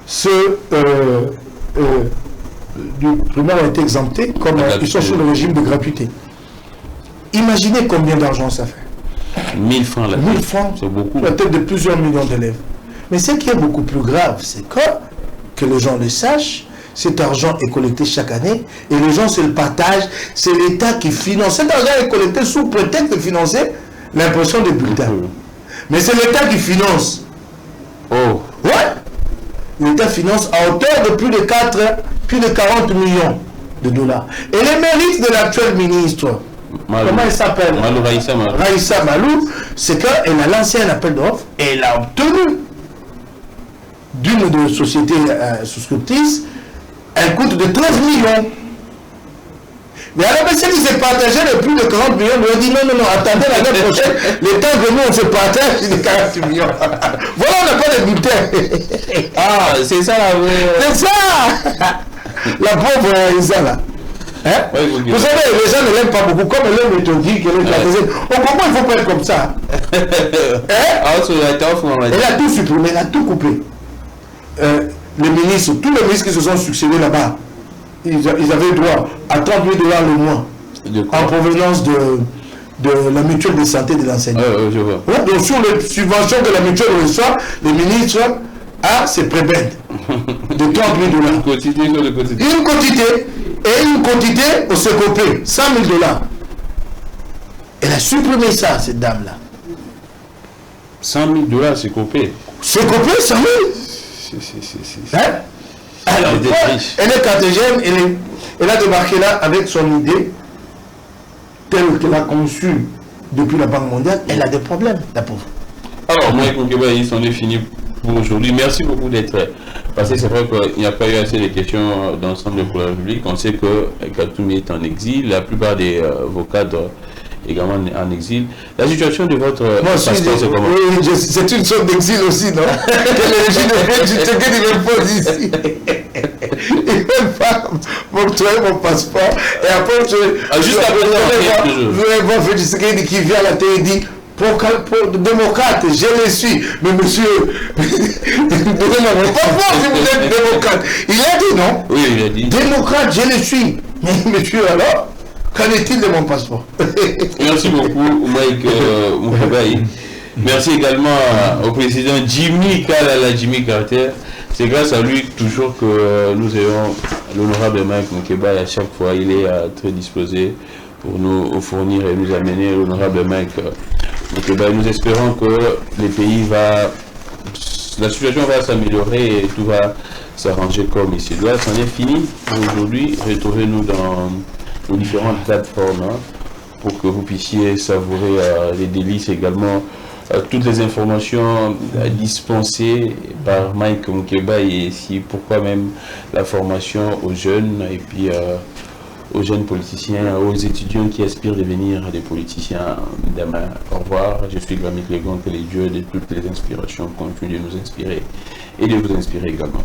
Ceux du primaire ont été exemptés comme ils sont sous le régime de gratuité. Imaginez combien d'argent ça fait. 1000 francs la tête. 1000 francs, c'est beaucoup. La tête de plusieurs millions d'élèves. Mais ce qui est beaucoup plus grave, c'est que les gens le sachent. Cet argent est collecté chaque année et les gens se le partagent. C'est l'État qui finance. Cet argent est collecté sous prétexte de financer l'impression des bulletins. Mais c'est l'État qui finance. Oh. Ouais. L'État finance à hauteur de plus de 40 millions de dollars. Et les mérites de l'actuel ministre, comment il s'appelle? Raïssa Malou, c'est qu'elle a lancé un appel d'offres et elle a obtenu d'une de sociétés souscriptrices un coût de 13 millions. Mais alors, celle qui s'est partagé de plus de 40 millions, lui a dit non, attendez l'année prochaine, le temps que nous on se partage de 40 millions. Voilà, on n'a pas de bulletin. Ah, c'est ça la vraie. C'est ça. La pauvre Isa là. Hein? Ouais, vous savez, les gens ne l'aiment pas beaucoup, comme elle est méthodique, elle est cartésienne. Au moment, il ne faut pas être comme ça. Elle a tout supprimé, elle a tout coupé. Les ministres, tous les ministres qui se sont succédés là-bas, ils avaient droit à 30 000 $ le mois en provenance de la mutuelle de santé de l'enseignant. Je vois. Ouais, donc sur les subventions que la mutuelle reçoit, les ministres c'est prébende de 30 000 $. Une quantité et une quantité au Secopé, 100 000 $. Elle a supprimé ça, cette dame-là. 100 000 $, Secopé. Secopé, 100 000. Hein? Alors, elle est cartésienne, elle a débarqué là avec son idée telle qu'elle a conçue depuis la Banque mondiale. Elle a des problèmes, la pauvre. Alors, Mike Moukeba, on est fini pour aujourd'hui. Merci beaucoup d'être passé. C'est vrai qu'il n'y a pas eu assez de questions d'ensemble pour la République. On sait que Katoumi est en exil. La plupart de vos cadres également en exil. La situation de votre passeport, c'est comment? Oui, c'est une sorte d'exil aussi, non? Que le régime de Tshisekedi m'impose ici. Il ne veut pas m'octroyer mon passeport. Et après, juste après ça, vous allez voir Tshisekedi qui vient à la télé et dit pour démocrate, je le suis. Mais monsieur, donnez-moi mon passeport si vous êtes démocrate. Il a dit non? Oui, il a dit. Démocrate, je le suis. Mais monsieur, alors? Qu'en est-il de mon passeport? Merci beaucoup, Mike Moukeba. Merci également au président Jimmy Carter. C'est grâce à lui toujours que nous ayons l'honorable Mike Moukeba et à chaque fois il est très disposé pour nous fournir et nous amener l'honorable Mike Moukeba. Nous espérons que la situation va s'améliorer et tout va s'arranger comme il se doit. C'en est fini pour aujourd'hui. Retrouvez-nous dans nos différentes plateformes pour que vous puissiez savourer les délices également toutes les informations dispensées par Mike Moukeba et si pourquoi même la formation aux jeunes et puis aux jeunes politiciens, aux étudiants qui aspirent à devenir des politiciens demain. Au revoir, je suis Grammy Clégon, que les dieux de toutes les inspirations continuent de nous inspirer et de vous inspirer également.